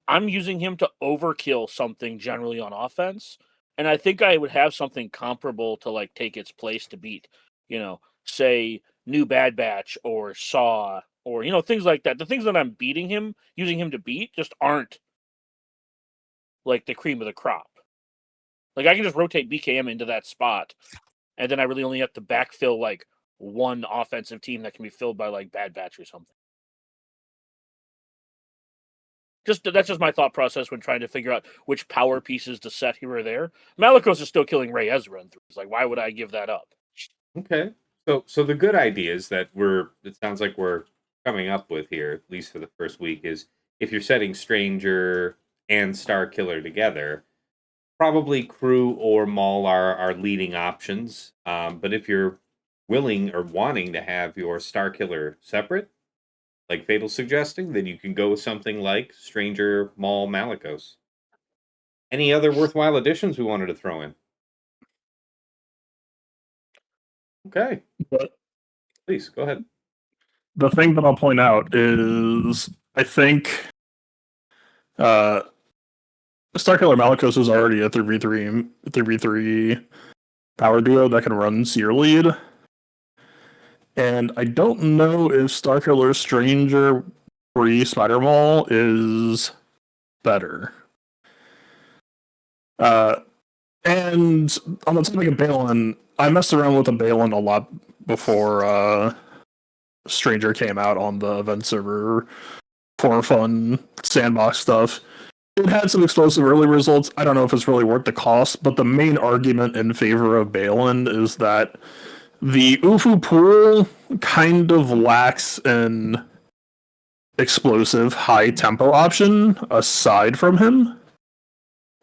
I'm using him to overkill something generally on offense, and I think I would have something comparable to like take its place to beat, say New Bad Batch or Saw or things like that. The things that I'm beating him, using him to beat, just aren't like the cream of the crop. Like I can just rotate BKM into that spot, and then I really only have to backfill like one offensive team that can be filled by like Bad Batch or something. That's just my thought process when trying to figure out which power pieces to set here or there. Malicos is still killing Rey Ezra, and it's like, why would I give that up? Okay. So the good ideas that it sounds like we're coming up with here, at least for the first week, is if you're setting Stranger and Star Killer together, probably Crew or Maul are leading options. But if you're willing or wanting to have your Star Killer separate, like Fatal's suggesting, then you can go with something like Stranger, Maul, Malicos. Any other worthwhile additions we wanted to throw in? Okay, But please go ahead. the thing that I'll point out is I think Starkiller Malicos is already a 3v3 power duo that can run Seer lead. And I don't know if Starkiller Stranger pre Spider Maul is better. And on the topic of Balin, I messed around with a Balin a lot before Stranger came out on the event server for fun sandbox stuff. It had some explosive early results. I don't know if it's really worth the cost, but the main argument in favor of Balin is that the Ufu pool kind of lacks an explosive high tempo option aside from him.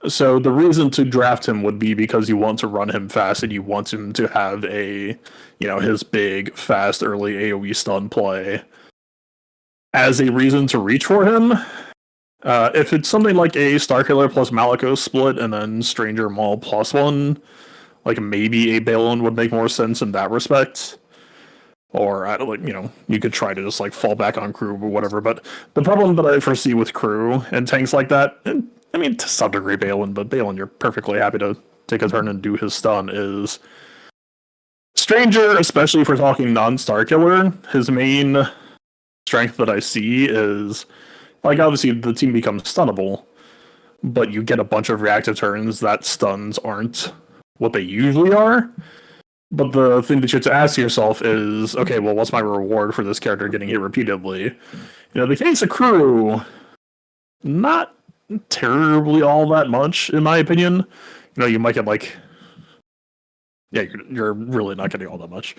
So the reason to draft him would be because you want to run him fast and you want him to have his big, fast, early AoE stun play as a reason to reach for him. If it's something like a Starkiller plus Malicos split and then Stranger Maul plus one, like maybe a Balin would make more sense in that respect. Or you could try to just like fall back on Crew or whatever. But the problem that I foresee with Crew and tanks like that, I mean to some degree Balin, but Balin you're perfectly happy to take a turn and do his stun, is Stranger, especially if we're talking non-Star Killer, his main strength that I see is, like, obviously the team becomes stunnable, but you get a bunch of reactive turns that stuns aren't what they usually are. But the thing that you have to ask yourself is, okay, well, what's my reward for this character getting hit repeatedly? The case of crew, not terribly all that much, in my opinion. You might get you're really not getting all that much.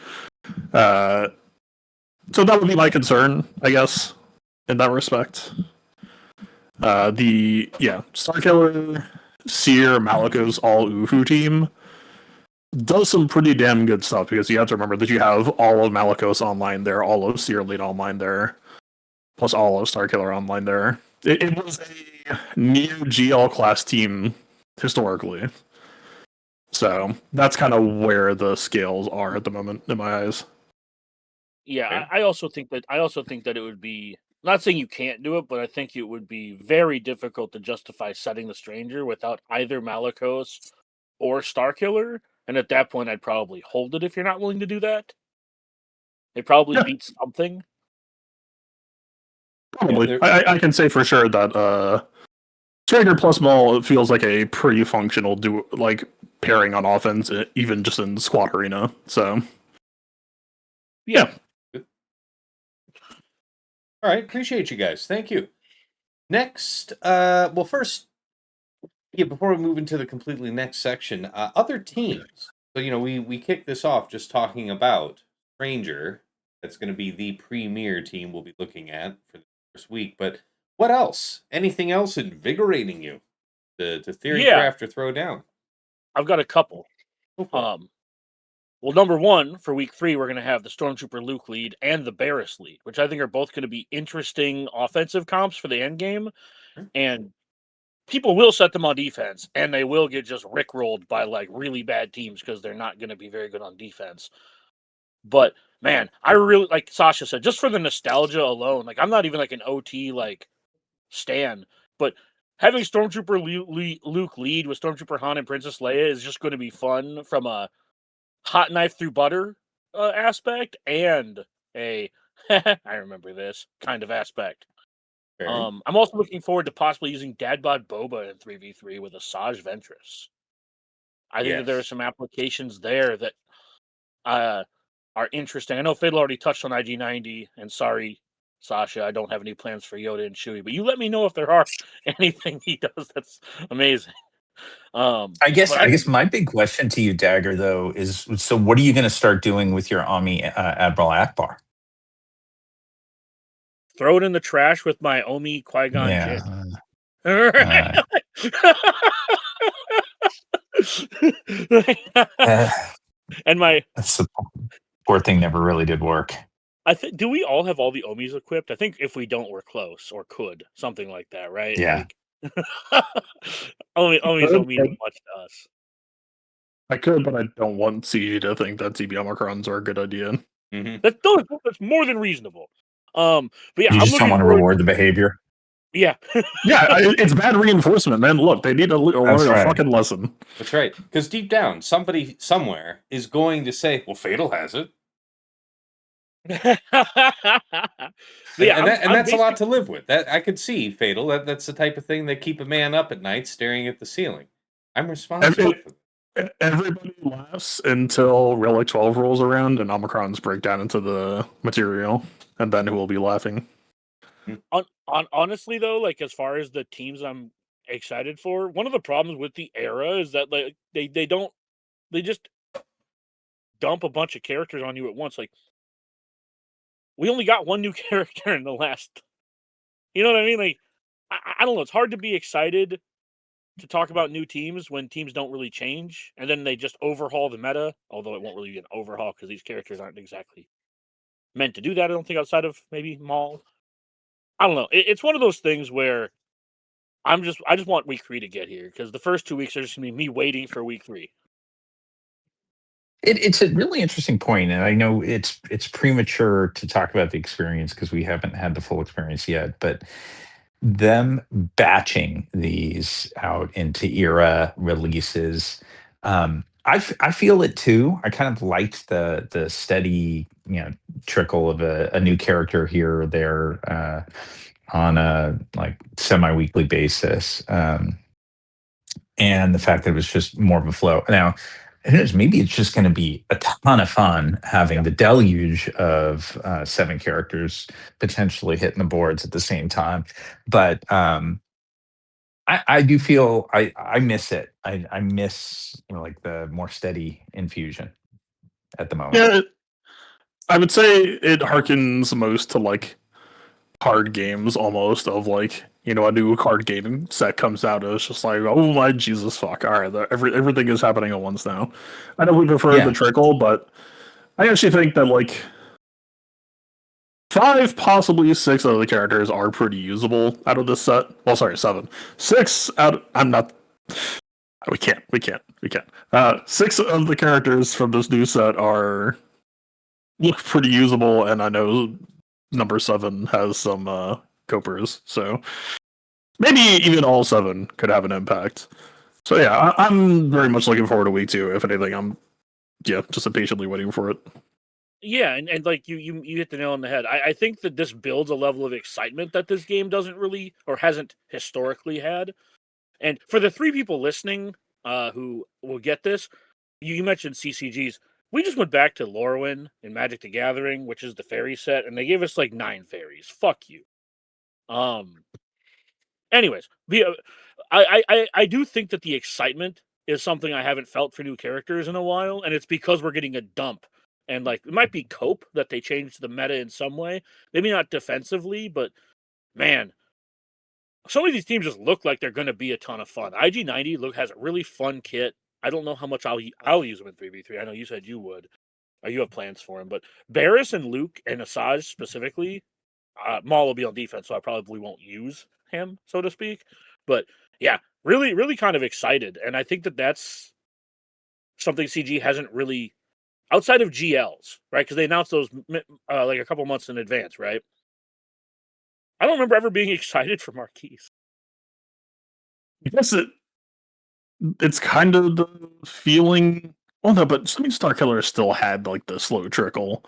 So that would be my concern, I guess, in that respect. Starkiller, Seer, Maliko's all Ufu team does some pretty damn good stuff because you have to remember that you have all of Malikos online there, all of Seer Lead online there, plus all of Starkiller online there. It was a near GL class team historically. So that's kind of where the scales are at the moment in my eyes. Yeah, I also think that it would be, not saying you can't do it, but I think it would be very difficult to justify setting the Stranger without either Malikos or Starkiller. And at that point, I'd probably hold it if you're not willing to do that. It probably beats something. Probably. I can say for sure that Stranger plus Maul feels like a pretty functional pairing on offense, even just in squad arena. So, yeah. All right, appreciate you guys. Thank you. Next, first, before we move into the completely next section, other teams. So, we kicked this off just talking about Stranger. That's going to be the premier team we'll be looking at for the first week. But what else? Anything else invigorating you to theory craft or throw down? I've got a couple. Well, number one, for week 3, we're going to have the Stormtrooper Luke lead and the Barris lead, which I think are both going to be interesting offensive comps for the end game. And people will set them on defense, and they will get just rickrolled by really bad teams because they're not going to be very good on defense. But man, I really, like Sasha said, just for the nostalgia alone, I'm not even an OT stan, but having Stormtrooper Luke lead with Stormtrooper Han and Princess Leia is just going to be fun from a hot knife through butter aspect and a I remember this kind of aspect. I'm also looking forward to possibly using Dadbod Boba in 3v3 with Asajj Ventress. I think that there are some applications there that are interesting. I know Fiddle already touched on IG-90, and sorry, Sasha, I don't have any plans for Yoda and Chewie, but you let me know if there are anything he does that's amazing. I guess my big question to you, Dagger, though, is so what are you going to start doing with your Omi Admiral Akbar? Throw it in the trash with my Omi Qui-Gon Jinn. And that's the poor thing never really did work. Do we all have all the Omis equipped? I think if we don't, we're close, or could, something like that, right? Yeah. Omis don't mean much to us. I could, but I don't want CG to think that TB Omicrons are a good idea. Mm-hmm. That's more than reasonable. But yeah, you just don't want to reward the behavior. Yeah. It's bad reinforcement, man. Look, they need to learn a fucking lesson. That's right. Because deep down, somebody somewhere is going to say, well, Fatal has it. That's a lot to live with. That I could see, Fatal. That's the type of thing that keep a man up at night staring at the ceiling. I'm responsible for that. Everybody laughs until Relic 12 rolls around and Omicrons break down into the material, and then who will be laughing? Honestly, though, as far as the teams I'm excited for, one of the problems with the era is that they just dump a bunch of characters on you at once. We only got one new character in the last. You know what I mean? I don't know. It's hard to be excited to talk about new teams when teams don't really change, and then they just overhaul the meta. Although it won't really be an overhaul because these characters aren't exactly meant to do that. I don't think outside of maybe Maul. I don't know. It's one of those things where I just want week 3 to get here because the first 2 weeks are just gonna be me waiting for week 3. It's a really interesting point, and I know it's premature to talk about the experience because we haven't had the full experience yet. But them batching these out into era releases, I feel it too. I kind of liked the steady trickle of a new character here or there on a semi-weekly basis. and the fact that it was just more of a flow. Now, who knows? Maybe it's just going to be a ton of fun having the deluge of 7 characters potentially hitting the boards at the same time. But I do feel I miss it. I miss like the more steady infusion at the moment. Yeah, I would say it harkens most to like card games almost of like a new card game set comes out and it's just like, oh my Jesus fuck, all right, everything is happening at once now. I know we prefer the Yeah. trickle, but I actually think that like 5, possibly 6 of the characters are pretty usable out of this set. Well, sorry, 7. 6 out. I'm not. We can't. 6 of the characters from this new set look pretty usable, and I know number 7 has some copers, so maybe even all 7 could have an impact. So yeah, I'm very much looking forward to week 2. If anything, I'm just impatiently waiting for it. Yeah, and like you hit the nail on the head. I think that this builds a level of excitement that this game doesn't really or hasn't historically had. And for the 3 people listening who will get this, you mentioned CCGs. We just went back to Lorwyn in Magic the Gathering, which is the fairy set, and they gave us like 9 fairies. Fuck you. Anyways, I do think that the excitement is something I haven't felt for new characters in a while, and it's because we're getting a dump. And like it might be cope that they changed the meta in some way. Maybe not defensively, but man, some of these teams just look like they're going to be a ton of fun. IG90 has a really fun kit. I don't know how much I'll use him in 3v3. I know you said you would. Or you have plans for him, but Barris and Luke and Asajj specifically, Maul will be on defense, so I probably won't use him, so to speak. But yeah, really, really kind of excited, and I think that that's something CG hasn't really, outside of GLs, right? Because they announced those like a couple months in advance, right? I don't remember ever being excited for Marquise. I guess it's kind of the feeling. Well, no, but Star Killer still had like the slow trickle.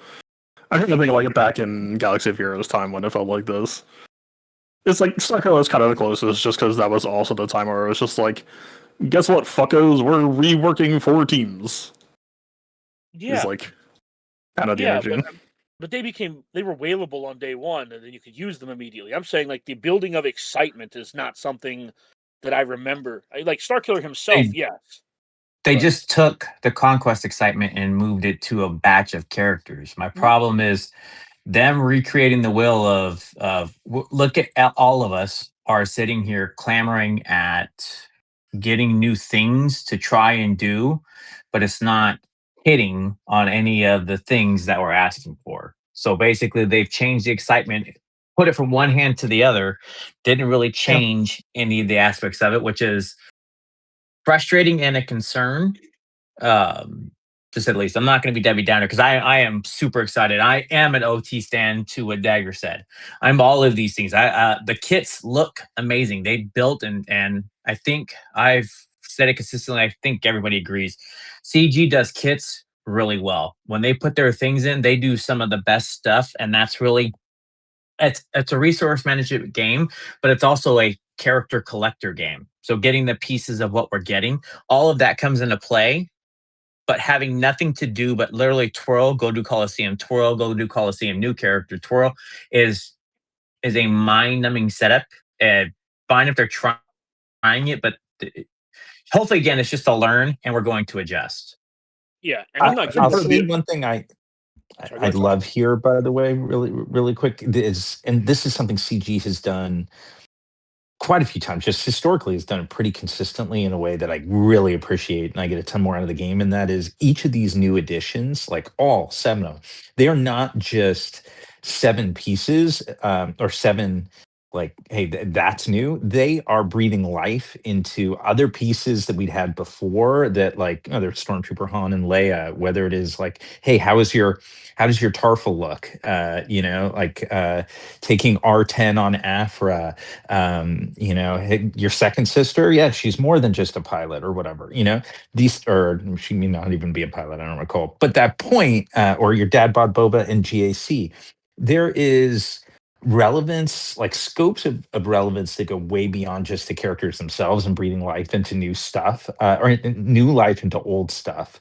I think like it back in Galaxy of Heroes time when it felt like this. It's like Star Killer was kind of the closest, just because that was also the time where it was just like, guess what, fuckos, we're reworking 4 teams. Yeah, it's like kind of the energy. But they were whalable on day 1, and then you could use them immediately. I'm saying like the building of excitement is not something that I remember. Like Star Killer himself, yes. They just took the conquest excitement and moved it to a batch of characters. My problem is them recreating the will of look at all of us are sitting here clamoring at getting new things to try and do, but it's not hitting on any of the things that we're asking for. So basically they've changed the excitement, put it from one hand to the other, didn't really change any of the aspects of it, which is frustrating and a concern. To say the least, I'm not going to be Debbie Downer because I am super excited. I am an OT stand to what Dagger said. I'm all of these things. The kits look amazing. They built and I think I've said it consistently. I think everybody agrees. CG does kits really well. When they put their things in, they do some of the best stuff, and that's really it's a resource management game, but it's also a character collector game. So getting the pieces of what we're getting, all of that comes into play, but having nothing to do but literally twirl, go do Coliseum, twirl, go do Coliseum, new character, twirl is a mind-numbing setup. Fine if they're trying it, but hopefully, again, it's just a learn, and we're going to adjust. Yeah, and I'm not. I'll say one thing I'd love here, by the way, really quick, is, and this is something CG has done quite a few times, just historically has done it pretty consistently in a way that I really appreciate, and I get a ton more out of the game. And that is each of these new additions, like all 7 of them, they are not just 7 pieces or 7 like, hey, that's new. They are breathing life into other pieces that we'd had before that, like, there's Stormtrooper Han and Leia, whether it is like, hey, how does your Tarful look? Taking R10 on Afra, hey, your second sister, yeah, she's more than just a pilot or whatever, these, or she may not even be a pilot, I don't recall. But that point, or your dad bod Boba and GAC, there is relevance, like scopes of relevance that go way beyond just the characters themselves and breathing life into new stuff, or new life into old stuff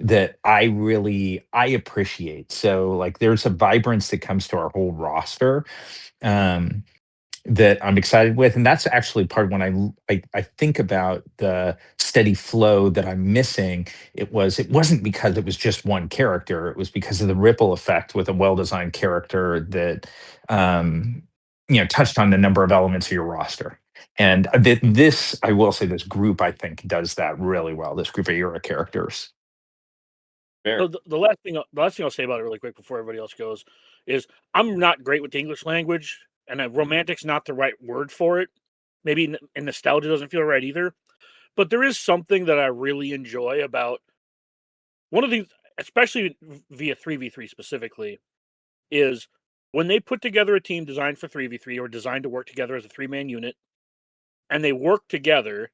that I appreciate. So like there's a vibrance that comes to our whole roster. Um, that I'm excited with, and that's actually part when I think about the steady flow that I'm missing. It wasn't because it was just one character. It was because of the ripple effect with a well designed character that um, touched on a number of elements of your roster. And this, I will say, this group I think does that really well. This group of era characters. Fair. So the last thing I'll say about it really quick before everybody else goes is I'm not great with the English language, and romantic's not the right word for it. Maybe and nostalgia doesn't feel right either. But there is something that I really enjoy about one of the, especially via 3v3 specifically, is when they put together a team designed for 3v3 or designed to work together as a 3-man unit, and they work together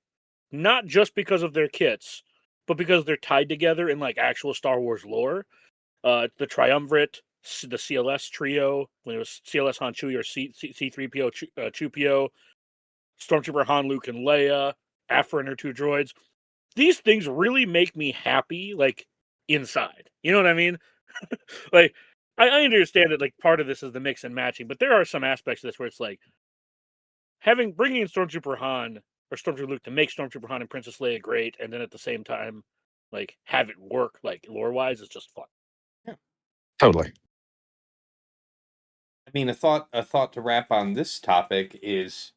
not just because of their kits, but because they're tied together in like actual Star Wars lore. The Triumvirate, the CLS trio, when it was CLS Han Chewie or C3PO Chupio, Stormtrooper Han, Luke, and Leia, Afra and her 2 droids. These things really make me happy, like inside. You know what I mean? Like, I understand that like part of this is the mix and matching, but there are some aspects of this where it's like bringing in Stormtrooper Han or Stormtrooper Luke to make Stormtrooper Han and Princess Leia great, and then at the same time, like have it work like lore wise is just fun. Totally. I mean, a thought to wrap on this topic is,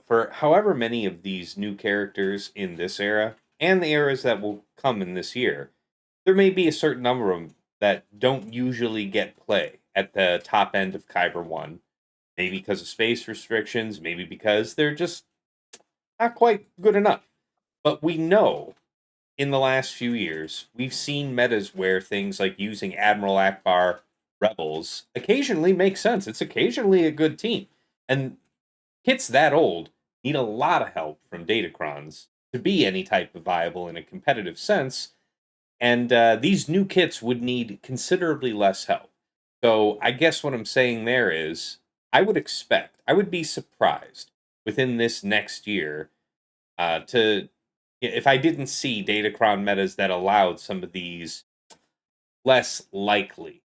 for however many of these new characters in this era and the eras that will come in this year, there may be a certain number of them that don't usually get play at the top end of Kyber 1. Maybe because of space restrictions, maybe because they're just not quite good enough. But we know in the last few years, we've seen metas where things like using Admiral Akbar Rebels occasionally make sense. It's occasionally a good team. And kits that old need a lot of help from Datacrons to be any type of viable in a competitive sense. And these new kits would need considerably less help. So I guess what I'm saying there is I would be surprised within this next year to if I didn't see Datacron metas that allowed some of these less likely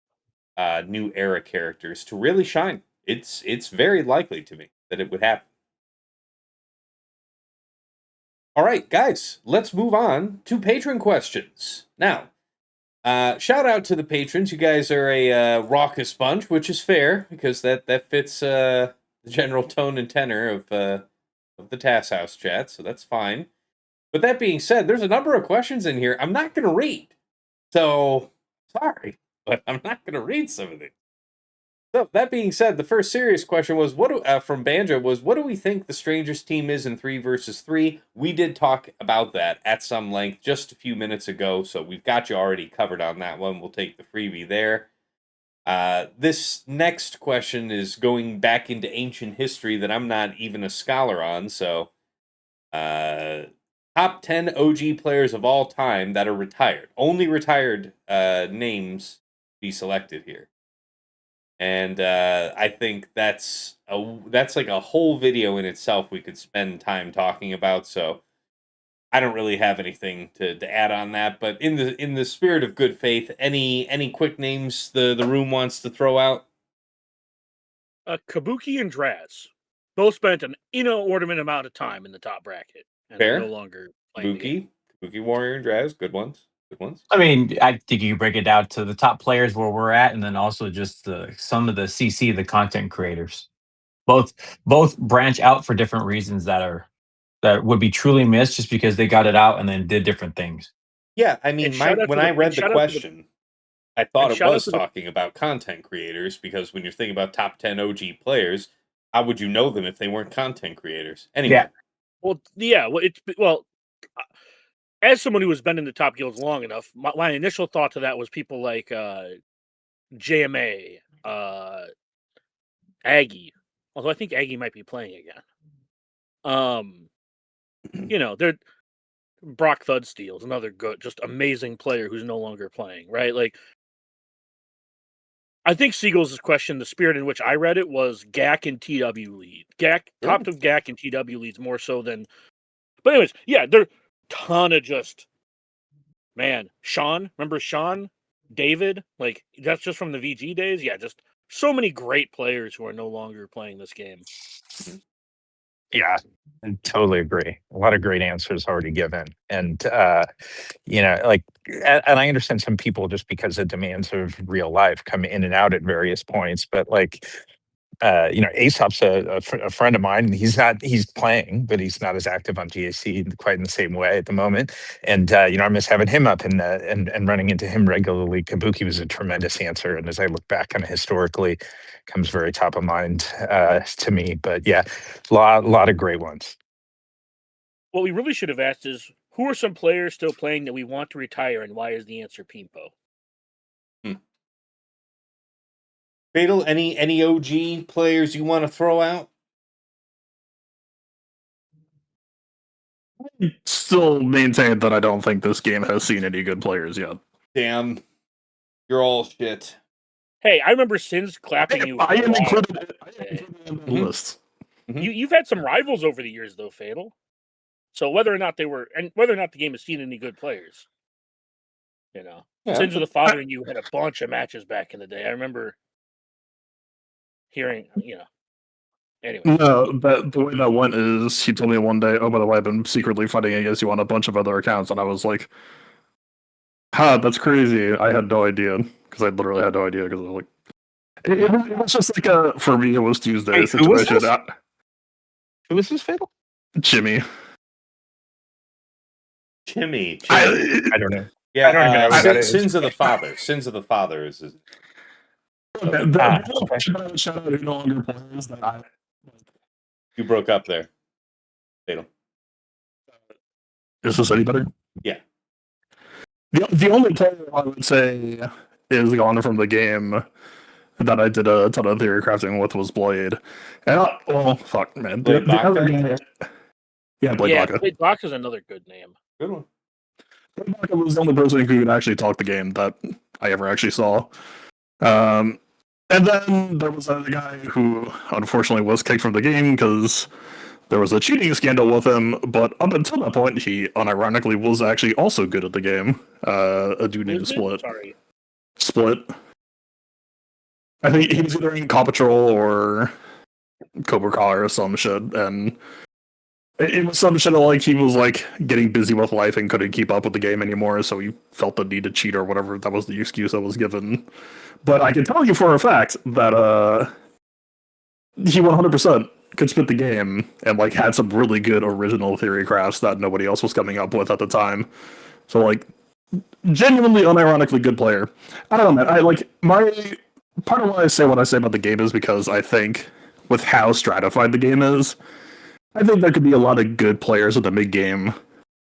new era characters to really shine. It's very likely to me that it would happen. All right, guys, let's move on to patron questions. Now, shout out to the patrons. You guys are a raucous bunch, which is fair because that fits the general tone and tenor of the Tass House chat, so that's fine. But that being said, there's a number of questions in here I'm not going to read. So, sorry, but I'm not going to read some of these. So, that being said, the first serious question was from Banjo was what do we think the strangest team is in 3 versus 3? We did talk about that at some length just a few minutes ago, so we've got you already covered on that one. We'll take the freebie there. This next question is going back into ancient history that I'm not even a scholar on, so top 10 OG players of all time that are retired. Only retired names be selected here. And I think that's like a whole video in itself we could spend time talking about. So I don't really have anything to add on that. But in the spirit of good faith, any quick names the room wants to throw out? Kabuki and Draz both spent an inordinate amount of time in the top bracket and Fair. are no longer playing the game. Kabuki Warrior and Draz, good ones. Good ones. I mean, I think you break it down to the top players where we're at, and then also just some of the CC, the content creators. Both branch out for different reasons that would be truly missed just because they got it out and then did different things. Yeah, I mean, when I read the question, I thought it was talking about content creators because when you're thinking about top 10 OG players, how would you know them if they weren't content creators? Anyway. Yeah. Well, as someone who has been in the top guilds long enough, my initial thought to that was people like JMA, Aggie. Although I think Aggie might be playing again. They're Brock Thudsteel's another good, just amazing player who's no longer playing, right? Like, I think Siegel's question, the spirit in which I read it, was GAC and TW lead. Top of GAC and TW leads more so than. But anyways, yeah, there ton of just Sean. Remember Sean, David? Like that's just from the VG days. Yeah, just so many great players who are no longer playing this game. Yeah, I totally agree. A lot of great answers already given. And, like, and I understand some people just because the demands of real life come in and out at various points. But, like, Aesop's a friend of mine. And he's playing, but he's not as active on GAC quite in the same way at the moment. And, I miss having him up and running into him regularly. Kabuki was a tremendous answer. And as I look back kind of historically, comes very top of mind to me. But yeah, lot of great ones. What we really should have asked is, who are some players still playing that we want to retire, and why is the answer Pimpo? Fatal, any OG players you want to throw out? Still maintain that I don't think this game has seen any good players yet. Damn, you're all shit. Hey, I remember Sins clapping you. I am included in the Mhm. list. You've had some rivals over the years, though, Fatal. So whether or not the game has seen any good players, Yeah. Sins of the Father and you had a bunch of matches back in the day. I remember hearing, Anyway, No, the way that went is he told me one day, "Oh, by the way, I've been secretly fighting against you on a bunch of other accounts," and I was like, that's crazy. I had no idea because I literally had no idea because I was like, it was just like for me, it was Tuesday Wait, who was situation. this? Who was this, Fatal? Jimmy. Jimmy. I don't know. Yeah, I don't even know who that is. Sins of the Father. Sins of the Father is. The whole question that I would shout out who no longer plays that I. You broke up there. Fatal. Is this any better? Yeah. The only player I would say is gone from the game that I did a ton of theory crafting with was Blade. And fuck, man. Blade The other Baca? guy, yeah, Blade Baca. Blade Baca is another good name. Good one. Blade Baca was the only person who could actually talk the game that I ever actually saw. And then there was another guy who unfortunately was kicked from the game because there was a cheating scandal with him, but up until that point, he unironically was actually also good at the game. A dude named Split. Sorry. Split. I think he was either in Paw Patrol or Cobra Kai or some shit, and it was some shit like he was like getting busy with life and couldn't keep up with the game anymore, so he felt the need to cheat or whatever. That was the excuse that was given. But I can tell you for a fact that he 100% could spit the game and like had some really good original theory crafts that nobody else was coming up with at the time. So like genuinely unironically good player. I don't know, man. I like my part of why I say what I say about the game is because I think with how stratified the game is, I think there could be a lot of good players in the mid game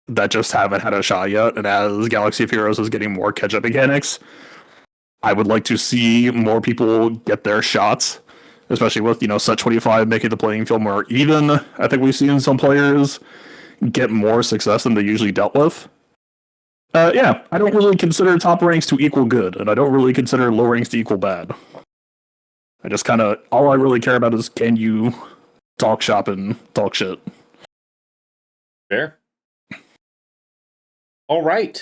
that just haven't had a shot yet. And as Galaxy of Heroes is getting more catch up mechanics, I would like to see more people get their shots, especially with, Set 25 making the playing field more even. I think we've seen some players get more success than they usually dealt with. I don't really consider top ranks to equal good, and I don't really consider low ranks to equal bad. I just all I really care about is can you talk shop and talk shit. Fair. All right.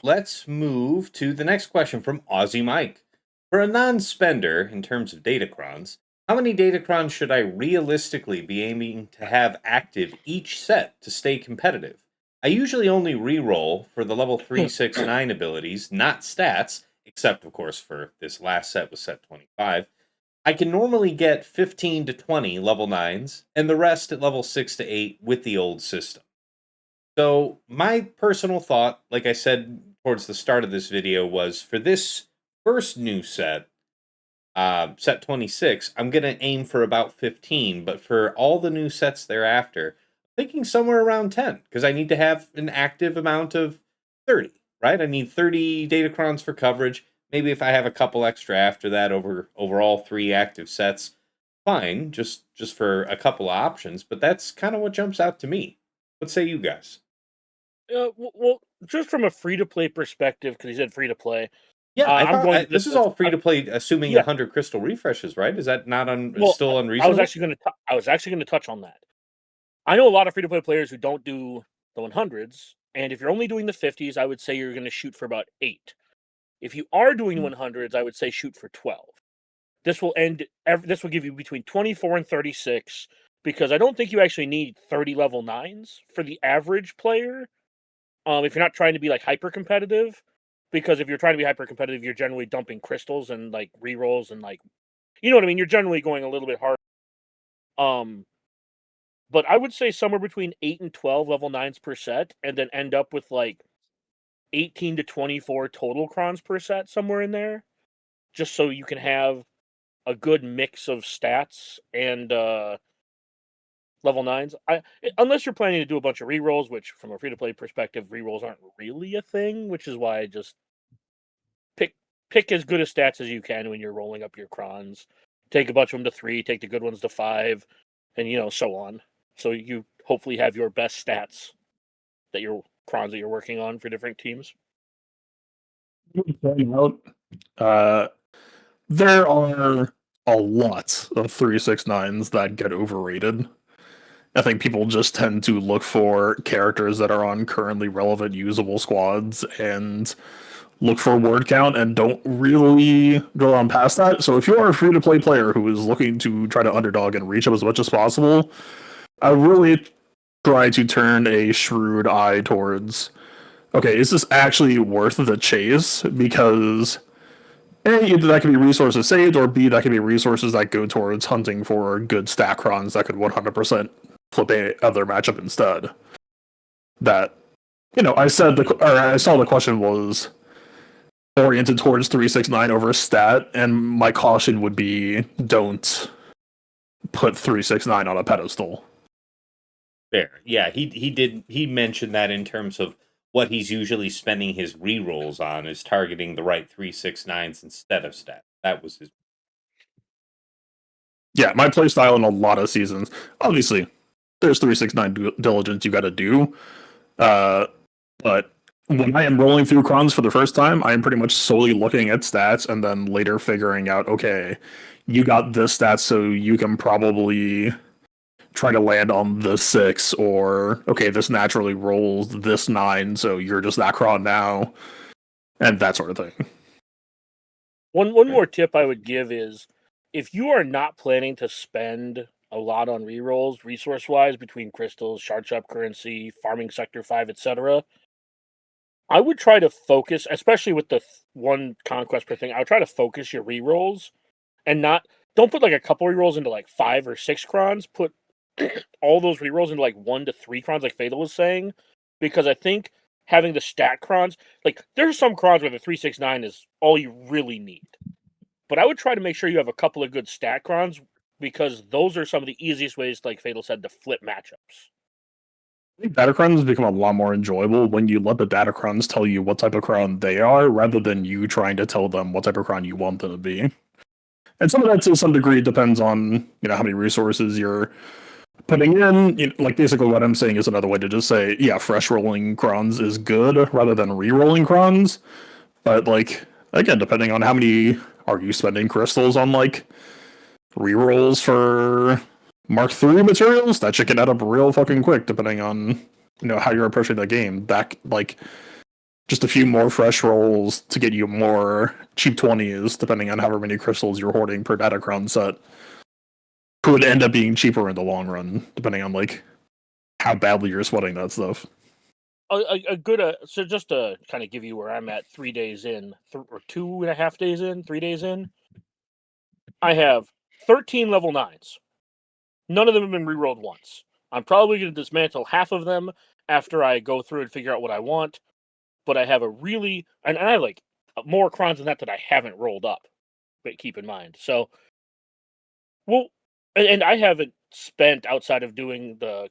Let's move to the next question from Aussie Mike. For a non-spender in terms of datacrons, how many datacrons should I realistically be aiming to have active each set to stay competitive? I usually only reroll for the level 3, 6, 9 abilities, not stats, except, of course, for this last set with set 25. I can normally get 15 to 20 level 9s, and the rest at level 6 to 8 with the old system. So, my personal thought, like I said towards the start of this video, was for this first new set, set 26, I'm going to aim for about 15, but for all the new sets thereafter, I'm thinking somewhere around 10, because I need to have an active amount of 30, right? I need 30 datacrons for coverage. Maybe if I have a couple extra after that over all 3 active sets, fine, just for a couple of options, but that's kind of what jumps out to me. What say you guys? Well, just from a free-to-play perspective, because he said free-to-play, Yeah, I I'm thought going. this is all free to play, assuming Yeah. 100 crystal refreshes, right? Is that not Well, still I unreasonable? was actually going to touch on that. I know a lot of free to play players who don't do the 100s, and if you're only doing the 50s, I would say you're going to shoot for about 8. If you are doing 100s, I would say shoot for 12. This will this will give you between 24 and 36, because I don't think you actually need 30 level 9s for the average player. If you're not trying to be like hyper competitive, because if you're trying to be hyper competitive, you're generally dumping crystals and like rerolls and like, you know what I mean. You're generally going a little bit hard. But I would say somewhere between 8 and 12 level 9s per set, and then end up with like 18 to 24 total crons per set, somewhere in there, just so you can have a good mix of stats and level 9s. Unless you're planning to do a bunch of rerolls, which from a free to play perspective, rerolls aren't really a thing, which is why I just pick as good a stats as you can when you're rolling up your crons. Take a bunch of them to 3, take the good ones to 5, and so on. So you hopefully have your best stats that your crons that you're working on for different teams. Uh, there are a lot of 369s that get overrated. I think people just tend to look for characters that are on currently relevant usable squads and look for word count and don't really go on past that. So if you are a free-to-play player who is looking to try to underdog and reach up as much as possible, I really try to turn a shrewd eye towards, okay, is this actually worth the chase? Because A, either that could be resources saved, or B, that could be resources that go towards hunting for good stack crons that could 100% flip a other matchup instead. That, I saw the question was oriented towards 369 over stat, and my caution would be don't put 369 on a pedestal. Fair. Yeah, he mentioned that in terms of what he's usually spending his rerolls on is targeting the right 369s instead of stats. That was his. Yeah, my playstyle in a lot of seasons, obviously, there's 369 diligence you got to do, but when I am rolling through crons for the first time, I am pretty much solely looking at stats and then later figuring out, okay, you got this stat, so you can probably try to land on the 6, or okay, this naturally rolls this 9, so you're just that cron now, and that sort of thing. One more tip I would give is, if you are not planning to spend a lot on rerolls, resource-wise, between crystals, shard shop currency, farming sector 5, etc., I would try to focus, especially with the one conquest per thing, I would try to focus your rerolls and don't put like a couple rerolls into like 5 or 6 crons. Put all those rerolls into like 1 to 3 crons, like Fatal was saying, because I think having the stat crons, like there's some crons where the 369 is all you really need. But I would try to make sure you have a couple of good stat crons, because those are some of the easiest ways, like Fatal said, to flip matchups. I think datacrons become a lot more enjoyable when you let the datacrons tell you what type of cron they are, rather than you trying to tell them what type of cron you want them to be. And some of that, to some degree, depends on how many resources you're putting in. Like basically, what I'm saying is another way to just say, yeah, fresh rolling crons is good rather than re-rolling crons. But like again, depending on how many are you spending crystals on, like re-rolls for Mark III materials, that shit can add up real fucking quick, depending on how you're approaching the game. That like just a few more fresh rolls to get you more cheap 20s, depending on however many crystals you're hoarding per datacron set, could end up being cheaper in the long run, depending on like how badly you're sweating that stuff. A good so just to kind of give you where I'm at 3 days in, or 2.5 days in, 3 days in, I have 13 level 9s. None of them have been rerolled once. I'm probably going to dismantle half of them after I go through and figure out what I want. But I have and I have like more crons than that I haven't rolled up. But keep in mind, so and I haven't spent outside of doing the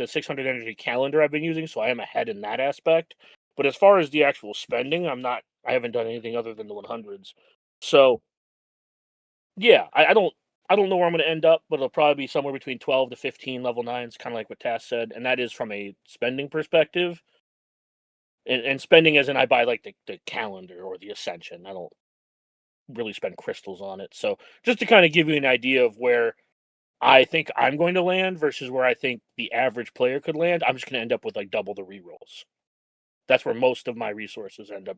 600 energy calendar I've been using, so I am ahead in that aspect. But as far as the actual spending, I haven't done anything other than the 100s. So yeah, I don't know where I'm going to end up, but it'll probably be somewhere between 12 to 15 level 9s, kind of like what Tass said, and that is from a spending perspective. And spending as in I buy like the calendar or the Ascension. I don't really spend crystals on it. So just to kind of give you an idea of where I think I'm going to land versus where I think the average player could land, I'm just going to end up with like double the rerolls. That's where most of my resources end up.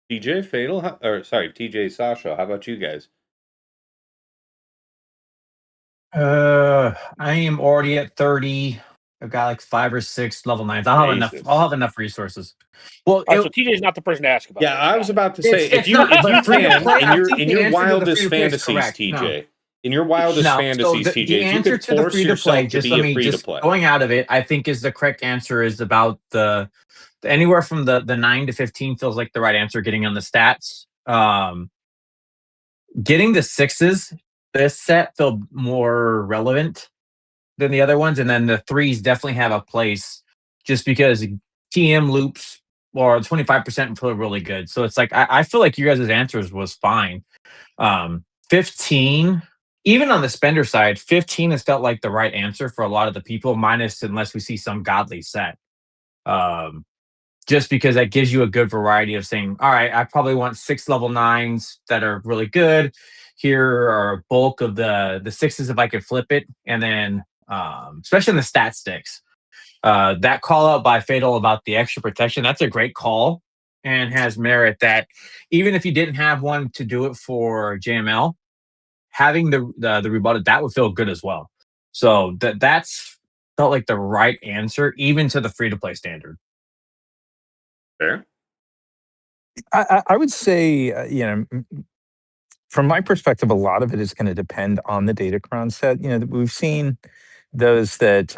TJ Fatal, TJ Sasha. How about you guys? I am already at 30. I've got like 5 or 6 level 9s. I'll have enough. Jesus. I'll have enough resources. Well, All right, so TJ's not the person to ask about. Yeah, this, I was got it. about to say it's not. if you But free to can play, in I your think in the your answer to the wildest free to play is fantasies, correct. No. TJ. In your wildest No, so fantasies, TJ, the if you answer could to the force free to play, yourself to just be let a me free to just play. going out of it, I think is the correct answer is about the anywhere from the 9 to 15 feels like the right answer. Getting on the stats, getting the 6s this set feel more relevant than the other ones, and then the 3s definitely have a place just because TM loops or 25% feel really good. So it's like I feel like you guys' answers was fine. 15, even on the spender side, 15 has felt like the right answer for a lot of the people, minus unless we see some godly set. Just because that gives you a good variety of saying, all right, I probably want 6 level 9s that are really good. Here are a bulk of the 6s if I could flip it. And then, especially in the stat sticks, that call out by Fatal about the extra protection, that's a great call and has merit that even if you didn't have one to do it for JML, having the rebuttal, that would feel good as well. So that's felt like the right answer, even to the free to play standard. Fair. I would say, from my perspective, a lot of it is going to depend on the Datacron set. We've seen those that,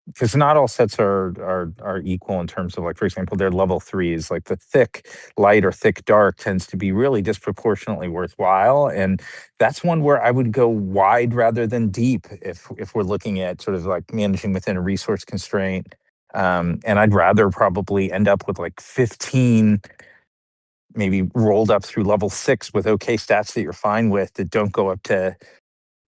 because not all sets are equal in terms of, like, for example, their level threes. Like the thick light or thick dark tends to be really disproportionately worthwhile, and that's one where I would go wide rather than deep if we're looking at sort of like managing within a resource constraint. And I'd rather probably end up with like 15 maybe rolled up through level 6 with okay stats that you're fine with, that don't go up to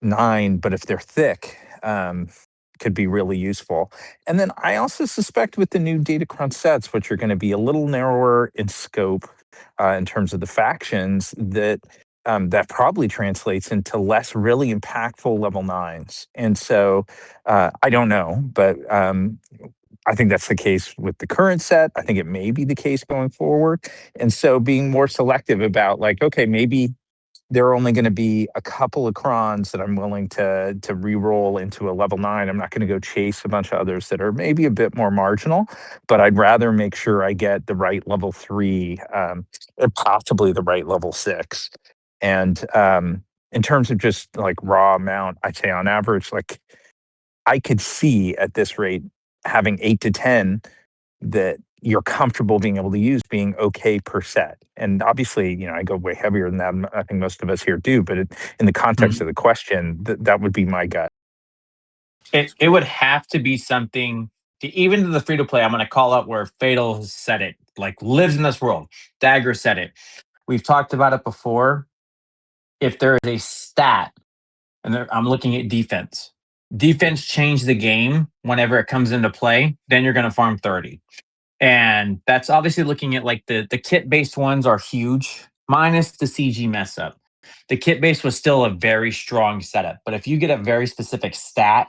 9, but if they're thick, could be really useful. And then I also suspect with the new Datacron sets, which are going to be a little narrower in scope in terms of the factions, that probably translates into less really impactful level 9s. And so I don't know, but I think that's the case with the current set. I think it may be the case going forward. And so being more selective about, like, okay, maybe there are only going to be a couple of crons that I'm willing to re-roll into a level 9. I'm not going to go chase a bunch of others that are maybe a bit more marginal, but I'd rather make sure I get the right level 3, and possibly the right level 6. And in terms of just like raw amount, I'd say on average, like, I could see at this rate having 8 to 10 that you're comfortable being able to use being okay per set. And obviously, I go way heavier than that. I think most of us here do, but in the context of the question, that would be my gut. It would have to be something even to the free to play. I'm going to call out where Fatal has said it, like lives in this world. Dagger said it. We've talked about it before. If there is a stat, and I'm looking at defense. Defense changed the game whenever it comes into play. Then you're going to farm 30. And that's obviously looking at like the kit based ones are huge, minus the CG mess up. The kit base was still a very strong setup. But if you get a very specific stat,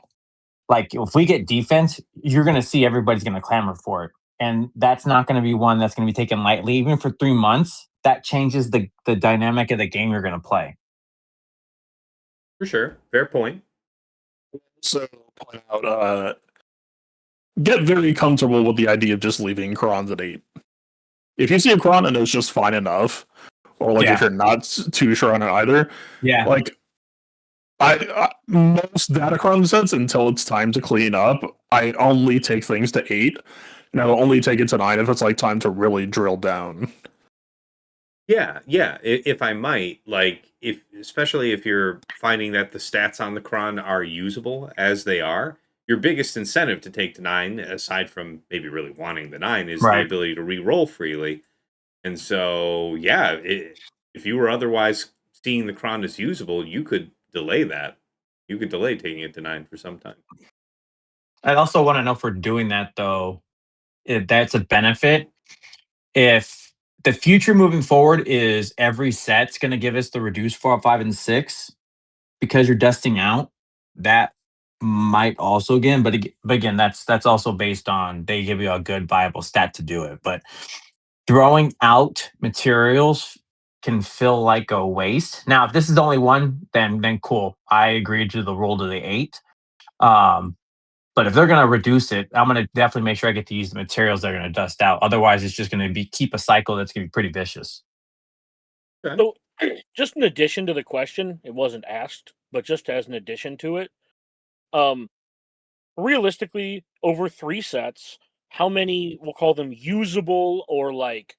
like if we get defense, you're going to see everybody's going to clamor for it. And that's not going to be one that's going to be taken lightly. Even for 3 months, that changes the dynamic of the game you're going to play. For sure. Fair point. So point out, get very comfortable with the idea of just leaving Crons at 8. If you see a Cron and it's just fine enough, or like if you're not too sure on it either, like most Datacron sets, until it's time to clean up, I only take things to 8, and I'll only take it to 9 if it's like time to really drill down. Yeah. If I might, like, especially if you're finding that the stats on the cron are usable as they are, your biggest incentive to take to 9, aside from maybe really wanting the 9, is the ability to re-roll freely. And so, yeah, if you were otherwise seeing the cron as usable, you could delay that. You could delay taking it to 9 for some time. I also want to know for doing that though, if that's a benefit. If the future moving forward is every set's going to give us the reduced 4, 5, and 6 because you're dusting out, that might also but again, that's also based on they give you a good viable stat to do it. But throwing out materials can feel like a waste. Now, if this is the only one, then cool. I agree to the rule to the 8. Um, but if they're going to reduce it, I'm going to definitely make sure I get to use the materials they're going to dust out. Otherwise, it's just going to be keep a cycle that's going to be pretty vicious. Okay. So, just in addition to the question, it wasn't asked, but just as an addition to it, realistically, over 3 sets, how many, we'll call them usable or like,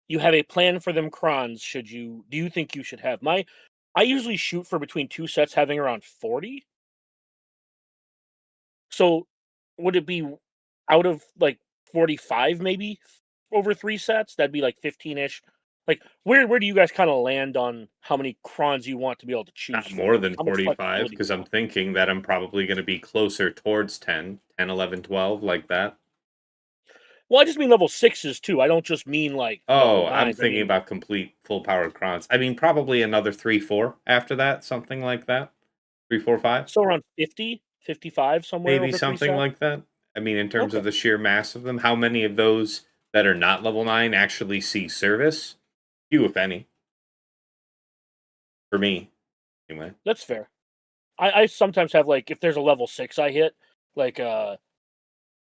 you have a plan for them crons do you think you should have? I usually shoot for between 2 sets having around 40. So, would it be out of, like, 45 maybe over 3 sets? That'd be, like, 15-ish. Like, where do you guys kinda land on how many crons you want to be able to choose Not from? more than How much 45, flexibility because you I'm want? thinking that I'm probably going to be closer towards 10, 10, 11, 12, like that. Well, I just mean level 6s too. I don't just mean, like, level Oh, I'm 9s. I thinking mean, about complete full powered crons. I mean, probably another 3, 4 after that, something like that. 3, 4, 5, so around 50, 55 somewhere maybe over 3 something sets? like that. I mean, in terms Okay. of the sheer mass of them, how many of those that are not level 9 actually see service? Few, if any, for me, anyway. That's fair. I sometimes have, like, if there's a level 6 I hit, like,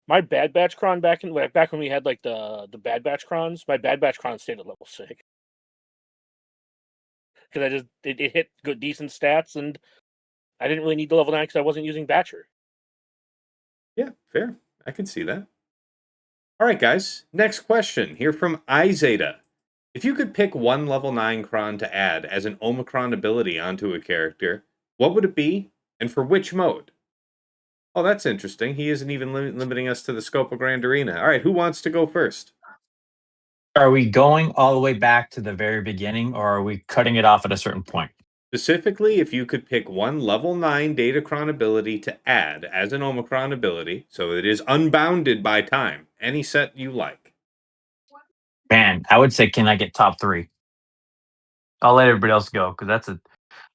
my Bad Batch cron back when we had, like, the Bad Batch crons, my Bad Batch cron stayed at level 6. Because it hit good decent stats, and I didn't really need the level 9 because I wasn't using Batcher. Yeah, fair. I can see that. All right, guys. Next question here from iZeta. If you could pick one level 9 cron to add as an Omicron ability onto a character, what would it be and for which mode? Oh, that's interesting. He isn't even limiting us to the scope of Grand Arena. All right, who wants to go first? Are we going all the way back to the very beginning, or are we cutting it off at a certain point? Specifically, if you could pick one level 9 Datacron ability to add as an Omicron ability, so it is unbounded by time, any set you like. Man, I would say, can I get top 3? I'll let everybody else go because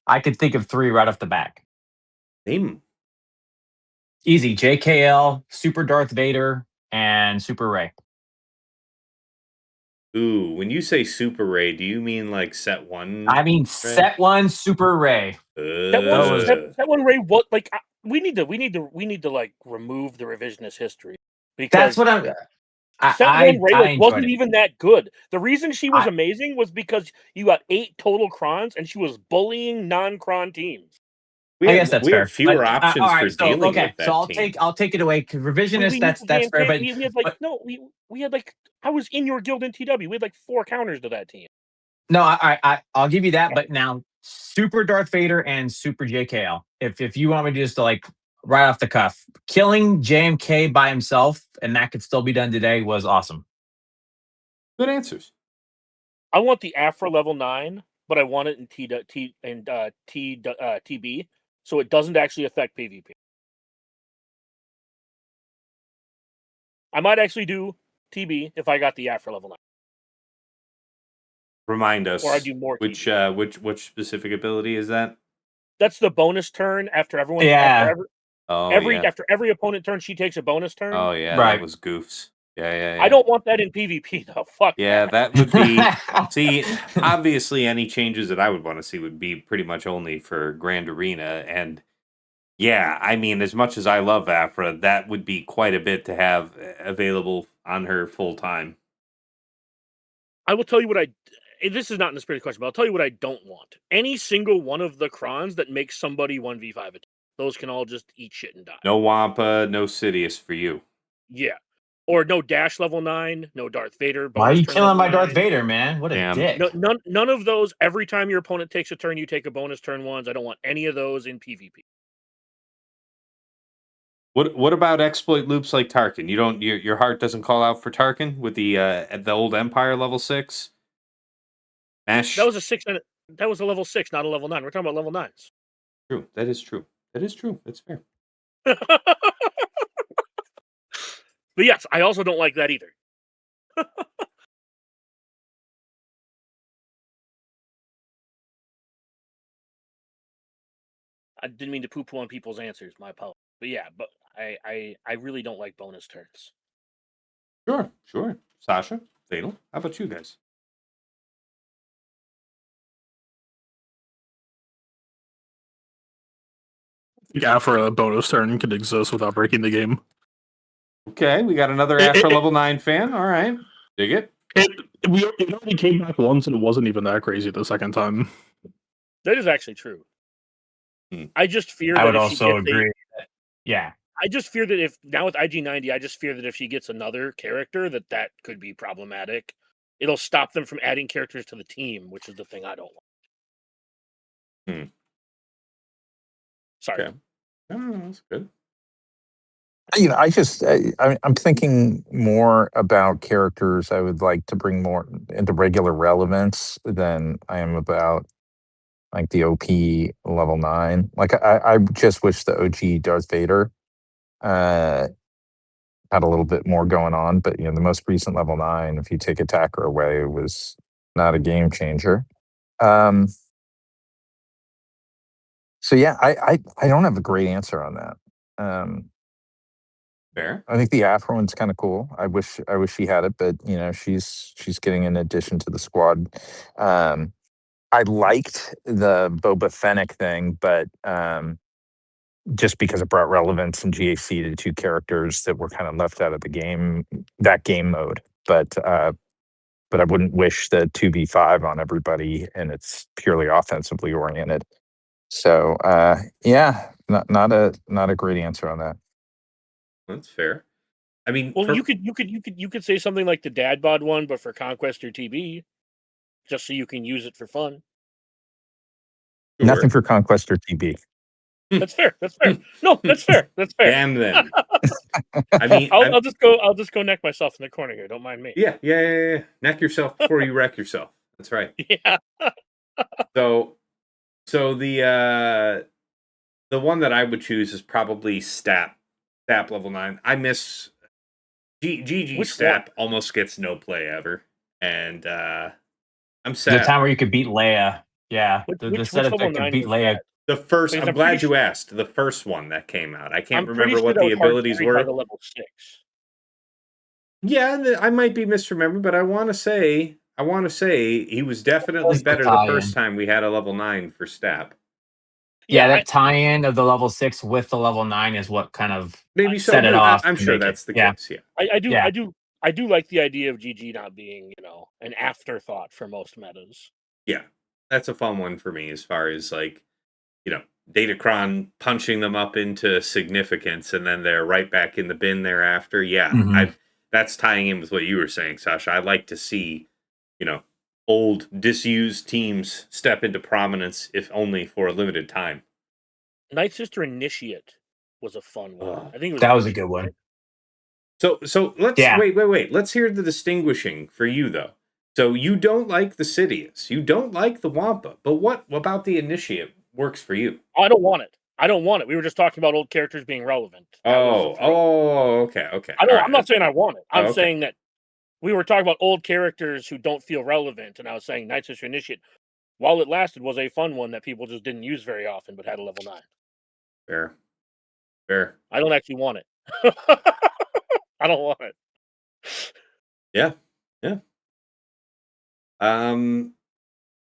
I could think of 3 right off the back. Name. Easy. JKL, Super Darth Vader, and Super Ray. Ooh, when you say Super Ray, do you mean like set 1? I mean, Ray? set 1, Super Ray. That Uh, one Ray, what, like, we need to like remove the revisionist history That's because what set one Ray I like enjoyed wasn't it. even that good. The reason she was I amazing was because you got 8 total crons and she was bullying non-cron teams. I guess that's we had fair. But fewer all options for right, so dealing okay, with so that team. I'll take it away because revisionist. We That's fair. But we had like but no we had like I was in your guild in TW. We had like 4 counters to that team. no, I'll give you that. But now, Super Darth Vader and Super JKL. If you want me to just like right off the cuff, killing JMK by himself and that could still be done today was awesome. Good answers. I want the Afra level 9, but I want it in TB, so it doesn't actually affect PvP. I might actually do TB if I got the Afra level 9, Remind or I us do more TB. which specific ability is that? That's the bonus turn after everyone Yeah, Oh yeah. after every opponent turn she takes a bonus turn. Oh yeah, that right. was goofs. Yeah. I don't want that in PvP though. Fuck Yeah, that. that would be. See, obviously, any changes that I would want to see would be pretty much only for Grand Arena. And yeah, I mean, as much as I love Afra, that would be quite a bit to have available on her full time. I will tell you what this is not in the spirit of the question, but I'll tell you what I don't want. Any single one of the crons that makes somebody 1v5 attack. Those can all just eat shit and die. No Wampa, no Sidious for you. Yeah. Or no Dash level 9, no Darth Vader Why are bonus you turn killing level my Darth 9. Vader, man? What a Damn. dick. None of those. Every time your opponent takes a turn, you take a bonus turn ones. I don't want any of those in PvP. What about exploit loops like Tarkin? You don't your heart doesn't call out for Tarkin with the old Empire level 6? Mash. That was a 6 and that was a level 6, not a level 9. We're talking about level 9s. True. That is true. That is true. That's fair. But yes, I also don't like that either. I didn't mean to poo-poo on people's answers. My apologies. But yeah, but I really don't like bonus turns. Sure. Sasha, Fatal, how about you guys? After a bonus turn could exist without breaking the game. Okay, we got another Afro level 9 fan. All right. Dig it. It already came back once, and it wasn't even that crazy the second time. That is actually true. I just fear I that would if also she gets agree. Yeah. I just fear that if now with IG90, I just fear that if she gets another character, that could be problematic. It'll stop them from adding characters to the team, which is the thing I don't want. Sorry. Okay. Oh, that's good. I'm thinking more about characters I would like to bring more into regular relevance than I am about like the OP level 9. Like I just wish the OG Darth Vader had a little bit more going on, but the most recent level 9, if you take attacker away, was not a game changer. So yeah, I don't have a great answer on that. Fair. I think the Afro one's kind of cool. I wish she had it, but she's getting an addition to the squad. I liked the Boba Fennec thing, but just because it brought relevance and GAC to two characters that were kind of left out of the game, that game mode. But I wouldn't wish the 2v5 on everybody, and it's purely offensively oriented. So yeah, not a great answer on that. That's fair. I mean, Well, you could say something like the Dad Bod one, but for Conquest or TB, just so you can use it for fun. Sure. Nothing for Conquest or TB. That's fair. That's fair. No, that's fair. That's fair. Damn them. I mean, I'll just go neck myself in the corner here. Don't mind me. Yeah. Neck yourself before you wreck yourself. That's right. Yeah. So the one that I would choose is probably Stap level 9. I miss GG Which Stap almost gets no play ever, and I'm The sad. time where you could beat Leia. Yeah. The which setup level that could 9 beat was Leia. that? The first, Because I'm I'm glad pretty you sure- asked. The first one that came out. I can't I'm pretty remember sure what that the was hard abilities carried by were. the level 6. Yeah, I might be misremembering, but I want to say he was definitely Was the better the tie-in. first time we had a level 9 for Stap. Yeah, that tie-in of the level 6 with the level 9 is what kind of Maybe so, set it but off. I'm to sure make that's it. the case. Yeah. I do like the idea of GG not being, an afterthought for most metas. Yeah, that's a fun one for me as far as like, Datacron punching them up into significance and then they're right back in the bin thereafter. Yeah, Mhm. that's tying in with what you were saying, Sasha. I'd like to see, old disused teams step into prominence, if only for a limited time. Night Sister Initiate was a fun one. Ugh. I think it was That was a Initiate, good one. right? So let's Yeah. wait. Let's hear the distinguishing for you though. So you don't like the Sidious, you don't like the Wampa, but what about the Initiate works for you? I don't want it. We were just talking about old characters being relevant. Okay. I'm not saying I want it. I'm okay. saying that we were talking about old characters who don't feel relevant, and I was saying Night Sister Initiate, while it lasted, was a fun one that people just didn't use very often, but had a level 9. Fair. I don't actually want it. I don't want it. Yeah.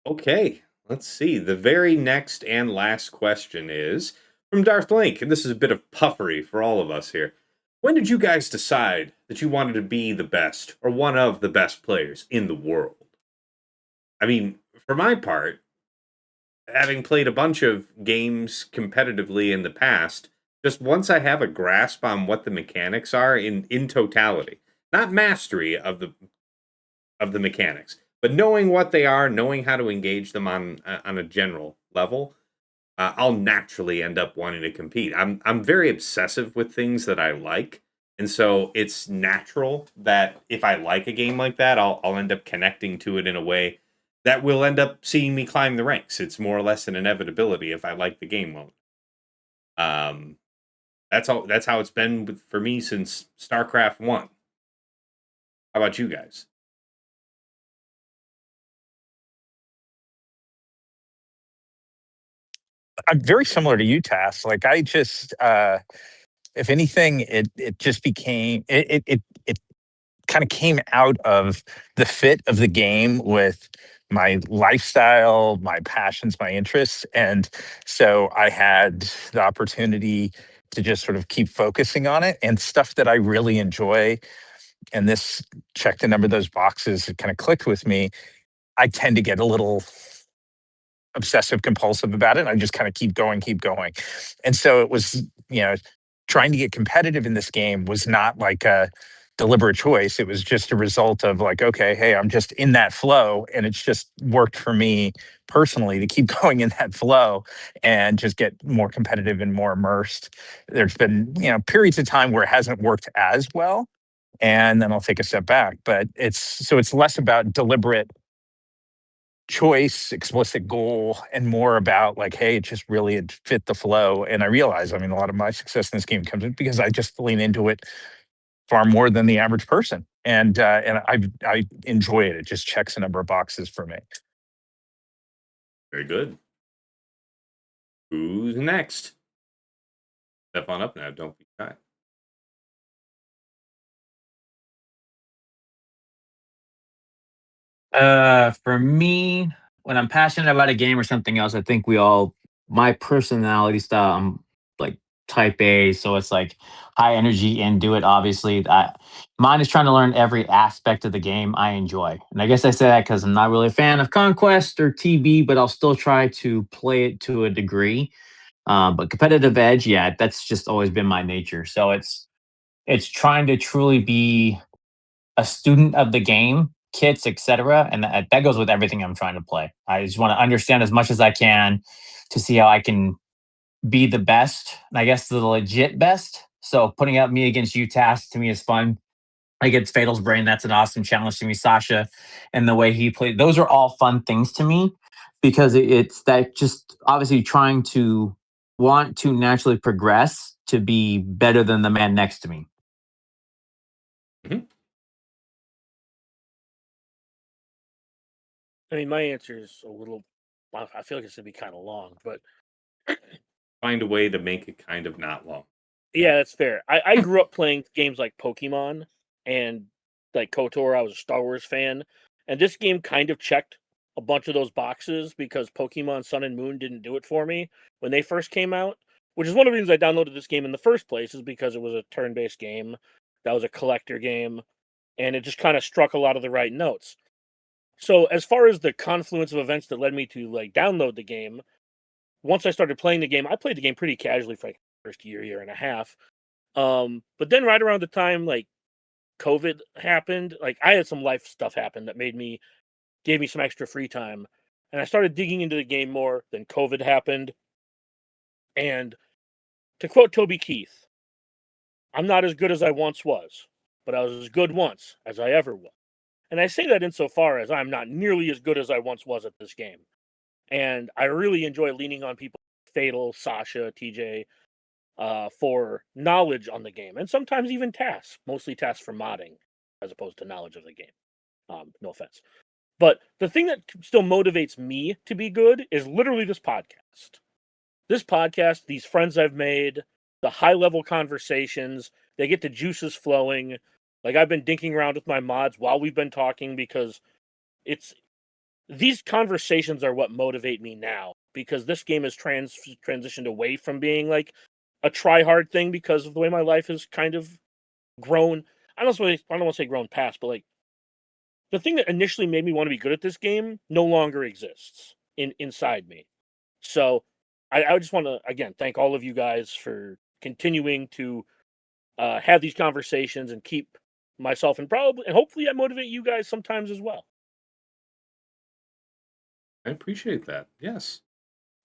Okay. Let's see. The very next and last question is from Darth Link, and this is a bit of puffery for all of us here. When did you guys decide that you wanted to be the best or one of the best players in the world? I mean, for my part, having played a bunch of games competitively in the past, just once I have a grasp on what the mechanics are in totality, not mastery of the mechanics, but knowing what they are, knowing how to engage them on a general level, I'll naturally end up wanting to compete. I'm very obsessive with things that I like, and so it's natural that if I like a game like that, I'll end up connecting to it in a way that will end up seeing me climb the ranks. It's more or less an inevitability if I like the game well. That's how it's been for me since StarCraft 1. How about you guys? I'm very similar to you, Tass. Like I just, if anything, it just became it kind of came out of the fit of the game with my lifestyle, my passions, my interests, and so I had the opportunity to just sort of keep focusing on it and stuff that I really enjoy. And this checked a number of those boxes. It kind of clicked with me. I tend to get a little obsessive compulsive about it. I just kind of keep going, keep going. And so it was, trying to get competitive in this game was not like a deliberate choice. It was just a result of like, okay, hey, I'm just in that flow. And it's just worked for me personally to keep going in that flow and just get more competitive and more immersed. There's been, periods of time where it hasn't worked as well. And then I'll take a step back. But it's less about deliberate choice, explicit goal, and more about like, hey, it just really had fit the flow. And I realize, I mean, a lot of my success in this game comes in because I just lean into it far more than the average person. And I enjoy it. It just checks a number of boxes for me. Very good. Who's next? Step on up now. Don't be shy. For me, when I'm passionate about a game or something else, I think my personality style, I'm like type A, so it's like high energy and do it. Obviously, mine is trying to learn every aspect of the game I enjoy, and I guess I say that because I'm not really a fan of Conquest or TB, but I'll still try to play it to a degree. But competitive edge, yeah, that's just always been my nature. So it's trying to truly be a student of the game, kits, etc. And that goes with everything I'm trying to play. I just want to understand as much as I can to see how I can be the best, and I guess the legit best. So putting up me against you, Task, to me is fun. Against Fatal's Brain, that's an awesome challenge to me. Sasha and the way he played, those are all fun things to me because it's that just obviously trying to want to naturally progress to be better than the man next to me. Mhm. I mean, my answer is a little. I feel like it's gonna be kind of long, but Find a way to make it kind of not long. yeah, that's fair. I grew up playing games like Pokemon and like KOTOR. I was a Star Wars fan, and this game kind of checked a bunch of those boxes because Pokemon Sun and Moon didn't do it for me when they first came out. Which is one of the reasons I downloaded this game in the first place, is because it was a turn-based game, that was a collector game, and it just kind of struck a lot of the right notes. So as far as the confluence of events that led me to like download the game, once I started playing the game, I played the game pretty casually for like the first year and a half. But then right around the time like COVID happened, like I had some life stuff happen that gave me some extra free time. And I started digging into the game more. Then COVID happened. And to quote Toby Keith, I'm not as good as I once was, but I was as good once as I ever was. And I say that insofar as I'm not nearly as good as I once was at this game. And I really enjoy leaning on people, Fatal, Sasha, TJ, for knowledge on the game, and sometimes even tasks, mostly tasks for modding, as opposed to knowledge of the game. No offense. But the thing that still motivates me to be good is literally this podcast. This podcast, these friends I've made, the high level conversations, they get the juices flowing. Like I've been dinking around with my mods while we've been talking because it's these conversations are what motivate me now because this game has transitioned away from being like a try hard thing because of the way my life has kind of grown. I don't want to say grown past, but like the thing that initially made me want to be good at this game no longer exists inside me. So I just want to again thank all of you guys for continuing to have these conversations and keep myself and hopefully I motivate you guys sometimes as well. I appreciate that. Yes.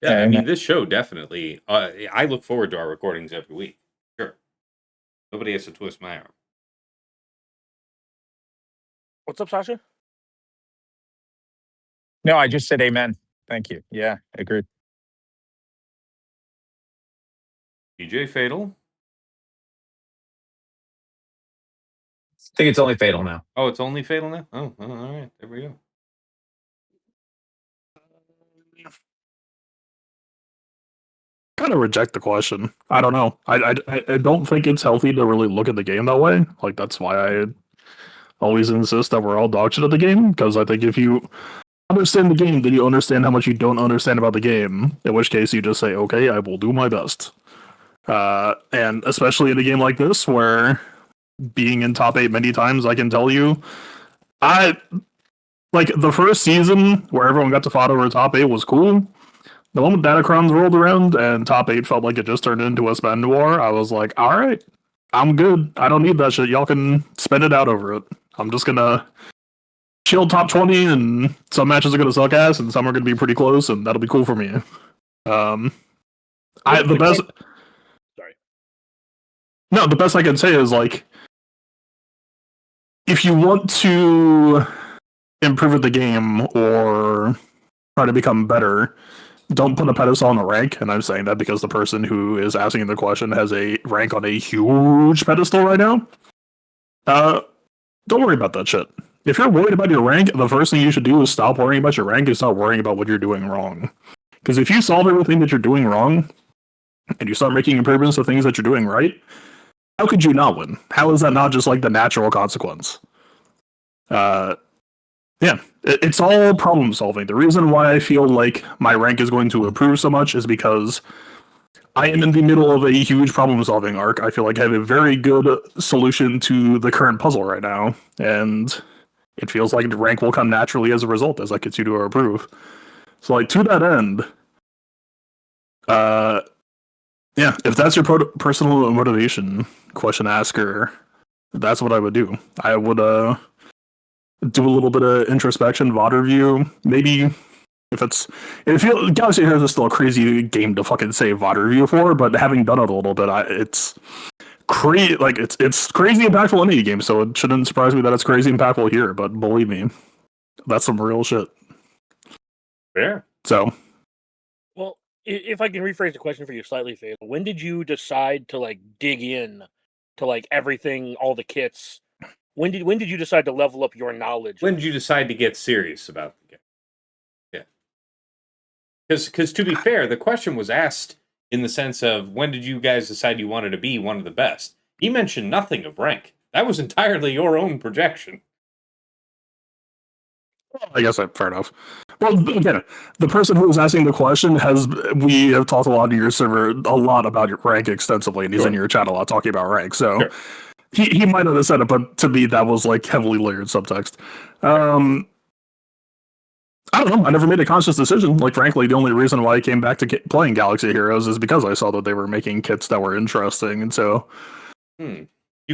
Yeah, Yeah, I amen. mean, this show definitely. I look forward to our recordings every week. Sure. Nobody has to twist my arm. What's up, Sasha? No, I just said amen. Thank you. Yeah, agreed. DJ Fatal. I think it's only Fatal now. Oh, it's only Fatal now? Oh, all right. There we go. Kind of reject the question. I don't know. I don't think it's healthy to really look at the game that way. Like, that's why I always insist that we're all dog shit at the game, because I think if you understand the game, then you understand how much you don't understand about the game, in which case you just say, okay, I will do my best. And especially in a game like this, where being in top 8 many times, I can tell you, like the first season where everyone got to fight over top 8 was cool. The moment Datacrons rolled around and top 8 felt like it just turned into a spend war, I was like, alright, I'm good. I don't need that shit. Y'all can spend it out over it. I'm just gonna chill top 20, and some matches are gonna suck ass, and some are gonna be pretty close, and that'll be cool for me. The best. Sorry. No, the best I can say is, like, if you want to improve at the game or try to become better, don't put a pedestal on a rank. And I'm saying that because the person who is asking the question has a rank on a huge pedestal right now. Don't worry about that shit. If you're worried about your rank, the first thing you should do is stop worrying about your rank and start worrying about what you're doing wrong. Because if you solve everything that you're doing wrong, and you start making improvements to things that you're doing right, how could you not win? How is that not just like the natural consequence? Yeah, it's all problem solving. The reason why I feel like my rank is going to improve so much is because I am in the middle of a huge problem solving arc. I feel like I have a very good solution to the current puzzle right now, and it feels like the rank will come naturally as a result as I continue to improve. So, like, to that end, yeah, if that's your personal motivation, question asker, that's what I would do. I would do a little bit of introspection, VOD review. Maybe Galaxy Heroes is still a crazy game to fucking say VOD review for, but having done it a little bit, it's crazy. Like, it's crazy impactful in any game, so it shouldn't surprise me that it's crazy impactful here. But believe me, that's some real shit. Fair. So, well, if I can rephrase the question for you slightly, Fatal, when did you decide to like dig in to like everything, all the kits? When did you decide to level up your knowledge? When did you decide to get serious about the game? Yeah. Because to be fair, the question was asked in the sense of, when did you guys decide you wanted to be one of the best? He mentioned nothing of rank. That was entirely your own projection. I guess fair enough. Well, again, the person who was asking the question we have talked a lot in your server, a lot about your rank extensively, and he's in your chat a lot talking about rank, so... Sure. He might not have said it, but to me, that was like heavily layered subtext. I don't know. I never made a conscious decision. Like, frankly, the only reason why I came back to playing Galaxy Heroes is because I saw that they were making kits that were interesting, and so... You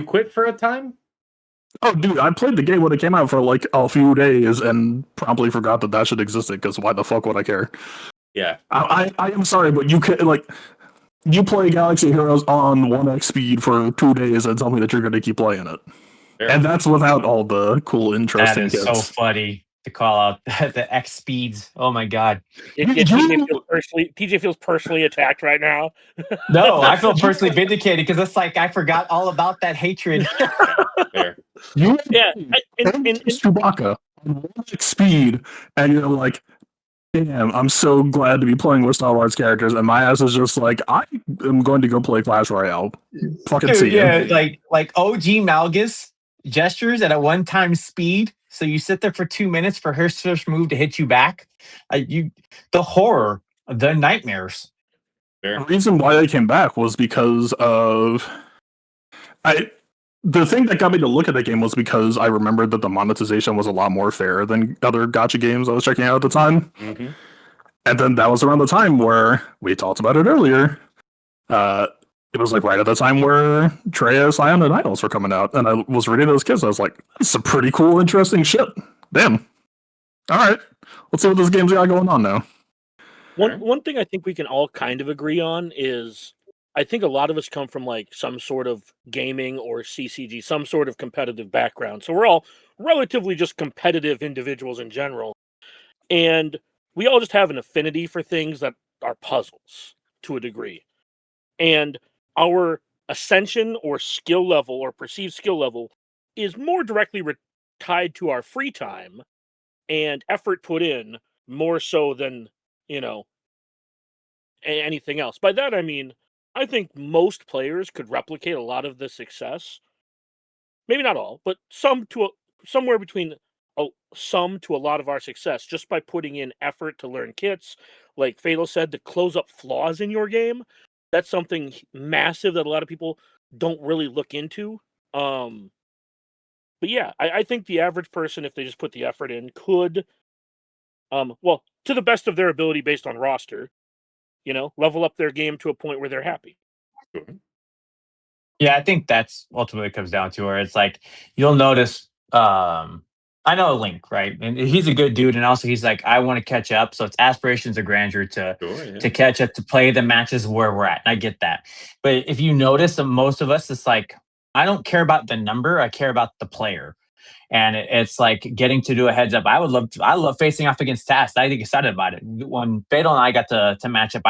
quit for a time? Oh, dude, I played the game when it came out for like a few days and promptly forgot that shit existed, because why the fuck would I care? Yeah. I am sorry, but you can, like... You play Galaxy Heroes on 1x speed for 2 days and tell me that you're going to keep playing it. Fair. And that's without all the cool, interesting kits. That is so funny to call out the X speeds. Oh my god. TJ feels personally attacked right now. No, I feel personally vindicated because it's like I forgot all about that hatred. Fair. Yeah. Chewbacca on 1x speed, and you're like, damn, I'm so glad to be playing with Star Wars characters, and my ass is just like, I am going to go play Clash Royale. Fucking Dude, see yeah, you. like OG Malgus gestures at a one-time speed, so you sit there for 2 minutes for her first move to hit you back. The horror, the nightmares. The reason why I came back was because of... The thing that got me to look at the game was because I remembered that the monetization was a lot more fair than other gacha games I was checking out at the time. Mm-hmm. And then that was around the time where, we talked about it earlier, it was like right at the time where Treya, Scion, and Idols were coming out. And I was reading those kids, I was like, that's some pretty cool, interesting shit. Damn. Alright, let's see what this game's got going on now. One thing I think we can all kind of agree on is... I think a lot of us come from like some sort of gaming or CCG, some sort of competitive background. So we're all relatively just competitive individuals in general. And we all just have an affinity for things that are puzzles to a degree. And our ascension or skill level or perceived skill level is more directly tied to our free time and effort put in more so than, anything else. By that I mean, I think most players could replicate a lot of the success. Maybe not all, but somewhere between some to a lot of our success just by putting in effort to learn kits. Like Fatal said, to close up flaws in your game. That's something massive that a lot of people don't really look into. But yeah, I think the average person, if they just put the effort in, could, well, to the best of their ability based on roster, level up their game to a point where they're happy. Yeah, I think that's ultimately comes down to where it's like you'll notice. I know Link, right? And he's a good dude, and also he's like, I want to catch up. So it's aspirations of grandeur Sure, yeah. to catch up, to play the matches where we're at. And I get that, but if you notice, most of us, it's like I don't care about the number. I care about the player. And it's like getting to do a heads up. I love facing off against Tast. I get excited about it. When Fatal and I got to match up,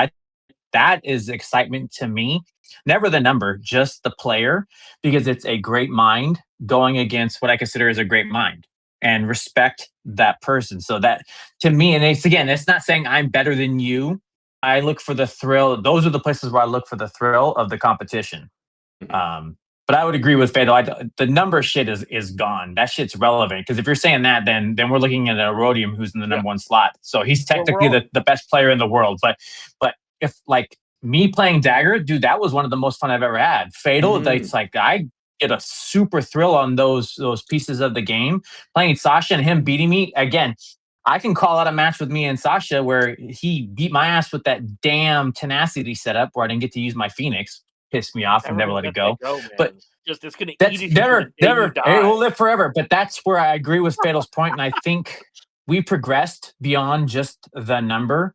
that is excitement to me. Never the number, just the player, because it's a great mind going against what I consider as a great mind, and respect that person. So that to me, and it's not saying I'm better than you. I look for the thrill. Those are the places where I look for the thrill of the competition. But I would agree with Fatal. The number shit is gone. That shit's relevant because if you're saying that, then we're looking at a Rhodium who's in the number one slot. So he's technically the best player in the world. But if like me playing Dagger, dude, that was one of the most fun I've ever had. Fatal, it's like I get a super thrill on those pieces of the game. Playing Sasha and him beating me again. I can call out a match with me and Sasha where he beat my ass with that damn tenacity setup where I didn't get to use my Phoenix. Pissed me off and never let it go. But just it's gonna that's eat you never. Die. It will live forever. But that's where I agree with Fatal's point, and I think we progressed beyond just the number,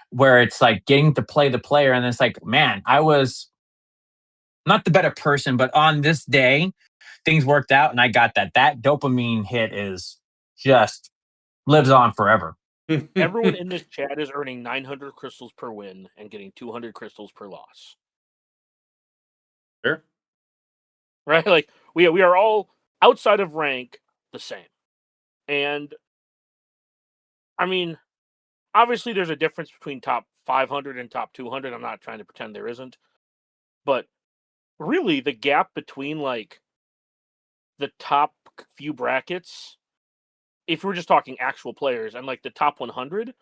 where it's like getting to play the player, and it's like, man, I was not the better person, but on this day, things worked out, and I got that. That dopamine hit is just lives on forever. Everyone in this chat is earning 900 crystals per win and getting 200 crystals per loss. Sure. Right? Like we are all outside of rank the same. And I mean, obviously there's a difference between top 500 and top 200. I'm not trying to pretend there isn't. But really the gap between like the top few brackets, if we're just talking actual players, and like the top 100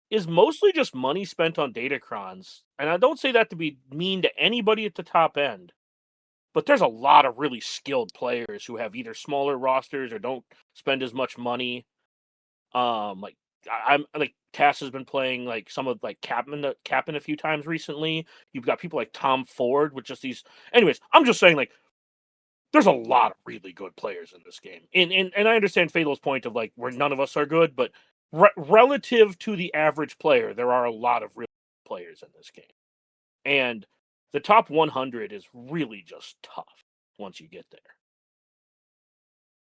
is mostly just money spent on datacrons. And I don't say that to be mean to anybody at the top end. But there's a lot of really skilled players who have either smaller rosters or don't spend as much money. Like I'm like Cass has been playing like some of like Captain a few times recently. You've got people like Tom Ford with just these. Anyways, I'm just saying like there's a lot of really good players in this game, and I understand Fatal's point of like where none of us are good, but relative to the average player, there are a lot of real players in this game, and the top 100 is really just tough once you get there.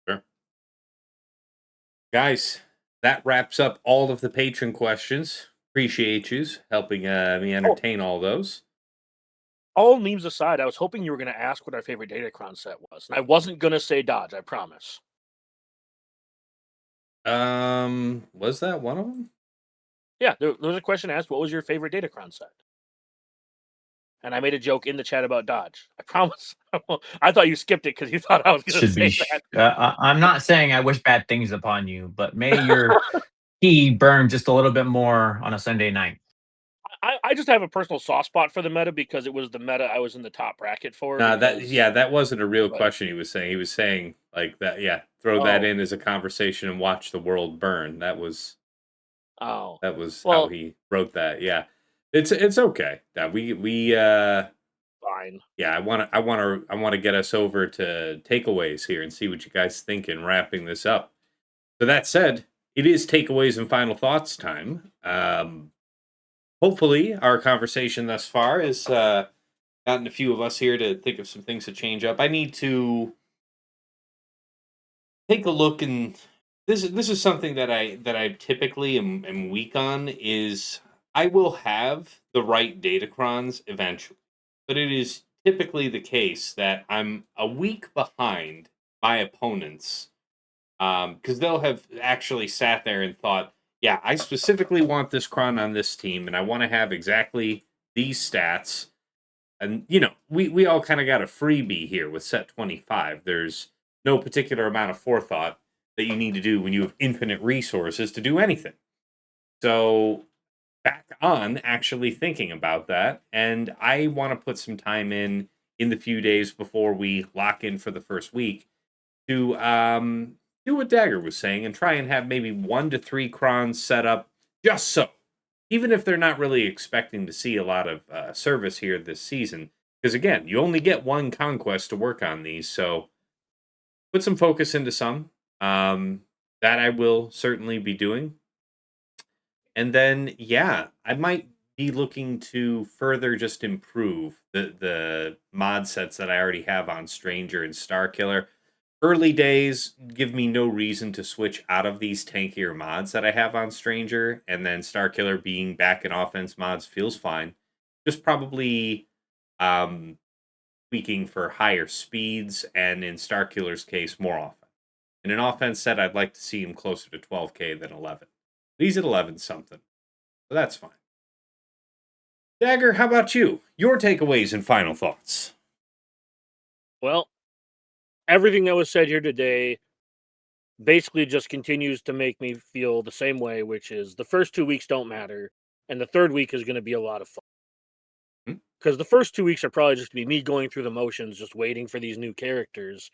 Sure. Guys, that wraps up all of the patron questions. Appreciate you helping me entertain all those. All memes aside, I was hoping you were going to ask what our favorite Datacron set was, and I wasn't going to say Dodge, I promise. Was that one of them? Yeah, there was a question asked, what was your favorite Datacron set? And I made a joke in the chat about Dodge. I promise. I thought you skipped it because you thought I was going to say that. I'm not saying I wish bad things upon you, but may your key burn just a little bit more on a Sunday night. I just have a personal soft spot for the meta because it was the meta I was in the top bracket for. That wasn't a real question he was saying. He was saying like that, yeah, throw that in as a conversation and watch the world burn. That was how he wrote that. Yeah. It's okay. That we fine. Yeah, I want to get us over to takeaways here and see what you guys think in wrapping this up. So that said, it is takeaways and final thoughts time. Hopefully, our conversation thus far has gotten a few of us here to think of some things to change up. I need to take a look, and this is something that I typically am weak on. Is I will have the right datacrons eventually, but it is typically the case that I'm a week behind my opponents, because they'll have actually sat there and thought, yeah, I specifically want this cron on this team, and I want to have exactly these stats. And, we all kind of got a freebie here with set 25. There's no particular amount of forethought that you need to do when you have infinite resources to do anything. So, back on actually thinking about that, and I want to put some time in the few days before we lock in for the first week to do what Dagger was saying and try and have maybe 1 to 3 crons set up just so. Even if they're not really expecting to see a lot of service here this season. Because again, you only get 1 conquest to work on these, so put some focus into some. That I will certainly be doing. And then, yeah, I might be looking to further just improve the mod sets that I already have on Stranger and Starkiller. Early days give me no reason to switch out of these tankier mods that I have on Stranger, and then Starkiller being back in offense mods feels fine. Just probably tweaking for higher speeds, and in Starkiller's case, more offense. In an offense set, I'd like to see him closer to 12k than 11. He's at 11 something, so that's fine. Dagger, how about you? Your takeaways and final thoughts. Well, everything that was said here today basically just continues to make me feel the same way, which is the first 2 weeks don't matter, and the third week is going to be a lot of fun. Because the first 2 weeks are probably just going to be me going through the motions, just waiting for these new characters.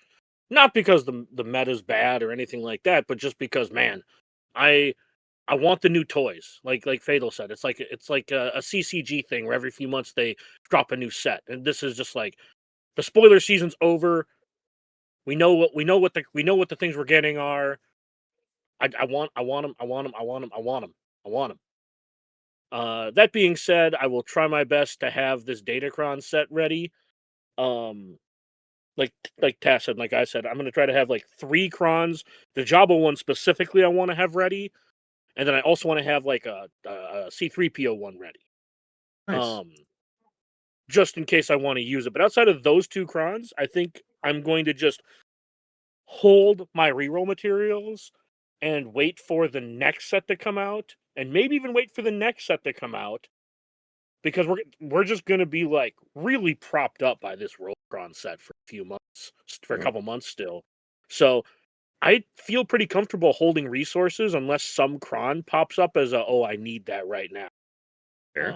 Not because the meta's bad or anything like that, but just because, man, I want the new toys. Like Fatal said, it's like a CCG thing where every few months they drop a new set, and this is just like the spoiler season's over. We know what the things we're getting are. I want them. That being said, I will try my best to have this Datacron set ready. Like Tass said, like I said, I'm gonna try to have like 3 crons. The Jabba one specifically, I want to have ready, and then I also want to have like a C3PO one ready. Nice. Just in case I want to use it. But outside of those 2 crons, I think I'm going to just hold my reroll materials and wait for the next set to come out, and maybe even wait for the next set to come out, because we're just going to be like really propped up by this Rollcron set for a few months, for a couple months still. So I feel pretty comfortable holding resources unless some cron pops up as I need that right now. Fair.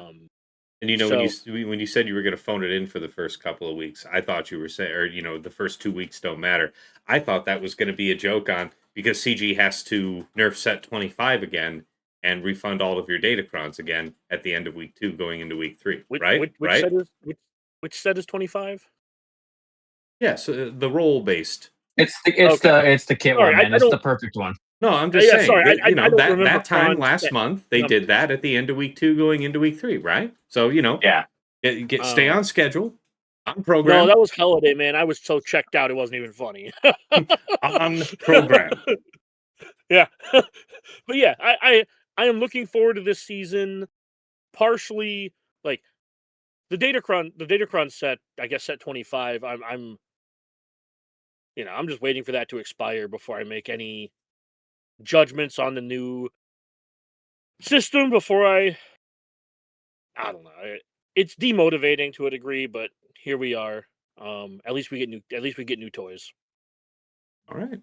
And when you said you were going to phone it in for the first couple of weeks, I thought you were saying, or the first 2 weeks don't matter. I thought that was going to be a joke on because CG has to nerf set 25 again and refund all of your Datacrons again at the end of week 2, going into week 3. Right? Which set is 25? Yeah, so the roll based. It's the kit one, man. It's the perfect one. No, I'm just saying. Sorry, I don't remember that time crons last month they did that at the end of week 2, going into week 3, right? So Yeah. Stay on schedule, on program. No, that was holiday, man. I was so checked out, it wasn't even funny. On program. Yeah, but yeah, I am looking forward to this season. Partially, like the Datacron set. I guess set 25. I'm just waiting for that to expire before I make any judgments on the new system. Before I don't know. It's demotivating to a degree, but here we are. At least we get new toys. All right,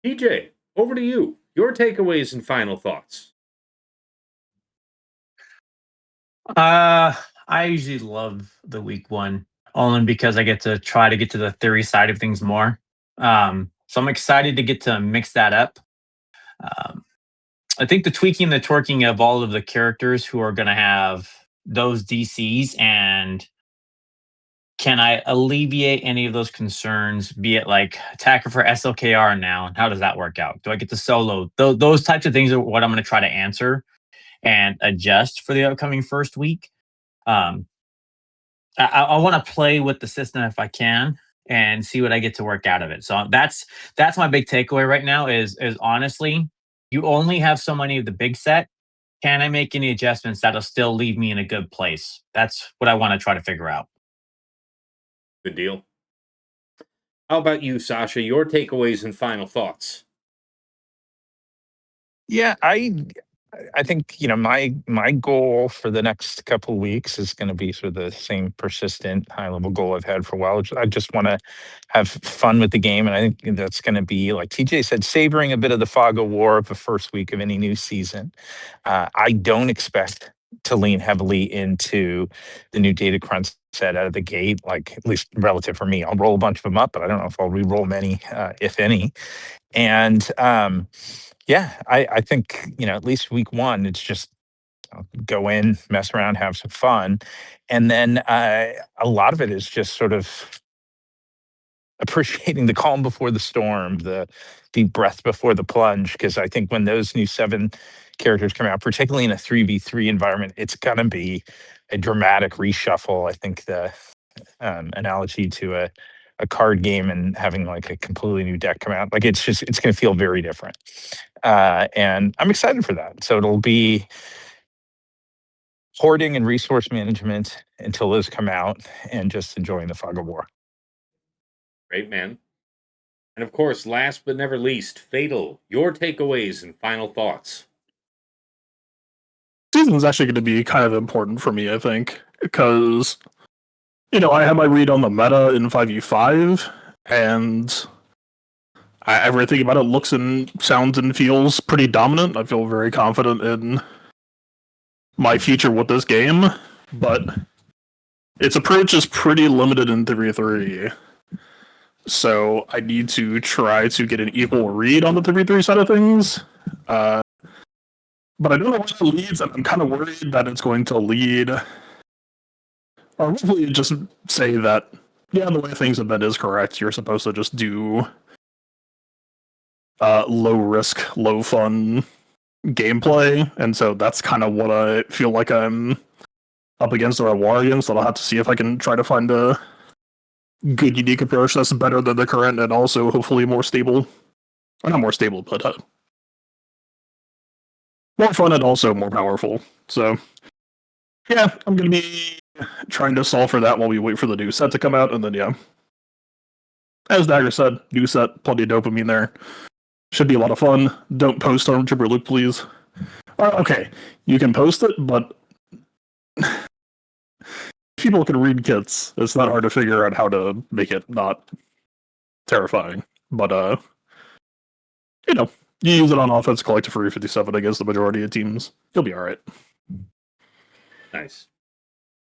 DJ, over to you. Your takeaways and final thoughts. I usually love the week 1 only because I get to try to get to the theory side of things more. So I'm excited to get to mix that up. I think the tweaking, the twerking of all of the characters who are going to have those DCs, and can I alleviate any of those concerns, be it like attacker for SLKR now, and how does that work out? Do I get to solo? Those types of things are what I'm going to try to answer and adjust for the upcoming first week. I want to play with the system if I can and see what I get to work out of it. So that's my big takeaway right now is honestly, you only have so many of the big set. Can I make any adjustments that'll still leave me in a good place? That's what I want to try to figure out. Good deal. How about you, Sasha? Your takeaways and final thoughts. Yeah, I think my goal for the next couple of weeks is going to be sort of the same persistent high level goal I've had for a while. I just want to have fun with the game, and I think that's going to be, like TJ said, savoring a bit of the fog of war of the first week of any new season. I don't expect to lean heavily into the new data crunch set out of the gate, like at least relative for me. I'll roll a bunch of them up, but I don't know if I'll re-roll many, if any. And yeah, I think, at least week one, it's just go in, mess around, have some fun. And then a lot of it is just sort of appreciating the calm before the storm, the deep breath before the plunge. Because I think when those new 7 characters come out, particularly in a 3v3 environment, it's going to be a dramatic reshuffle. I think the analogy to a card game and having like a completely new deck come out, like it's going to feel very different. And I'm excited for that. So it'll be hoarding and resource management until those come out, and just enjoying the fog of war. Great, man. And of course, last but never least, Fatal, your takeaways and final thoughts. Season's actually going to be kind of important for me, I think, because I had my read on the meta in 5v5, and everything about it looks and sounds and feels pretty dominant. I feel very confident in my future with this game, but its approach is pretty limited in 3v3. So I need to try to get an equal read on the 3v3 side of things. But I don't know where it leads, and I'm kind of worried that it's going to lead, or hopefully just say that, yeah, the way things have been is correct. You're supposed to just do low risk, low fun gameplay, and so that's kind of what I feel like I'm up against or at war against. So I'll have to see if I can try to find a good, unique approach that's better than the current, and also hopefully more stable. Or not more stable, but more fun and also more powerful. So, yeah, I'm going to be trying to solve for that while we wait for the new set to come out, and then, yeah. As Dagger said, new set, plenty of dopamine there. Should be a lot of fun. Don't post on Trooper Luke, please. Okay, you can post it, but people can read kits. It's not hard to figure out how to make it not terrifying. But, you use it on offense, collect it for 57 against the majority of teams. You'll be alright. Nice.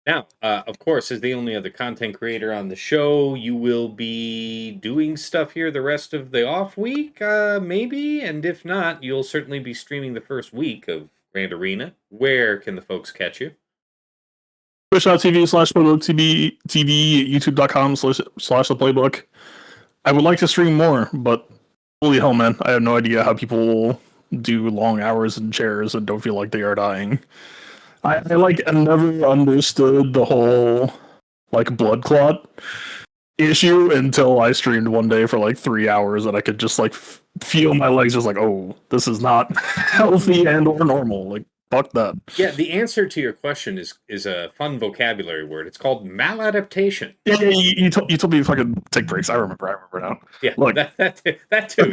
Now, of course, as the only other content creator on the show, you will be doing stuff here the rest of the off week, maybe? And if not, you'll certainly be streaming the first week of Grand Arena. Where can the folks catch you? Twitch.tv/PlaybookTV, YouTube.com/The Playbook. I would like to stream more, but holy hell, man, I have no idea how people do long hours in chairs and don't feel like they are dying. I never understood the whole blood clot issue until I streamed one day for 3 hours, and I could just feel my legs just oh, this is not healthy and or normal. Fuck that. Yeah, the answer to your question is a fun vocabulary word. It's called maladaptation. Yeah, you told me if I could take breaks. I remember now. Yeah, look, that too.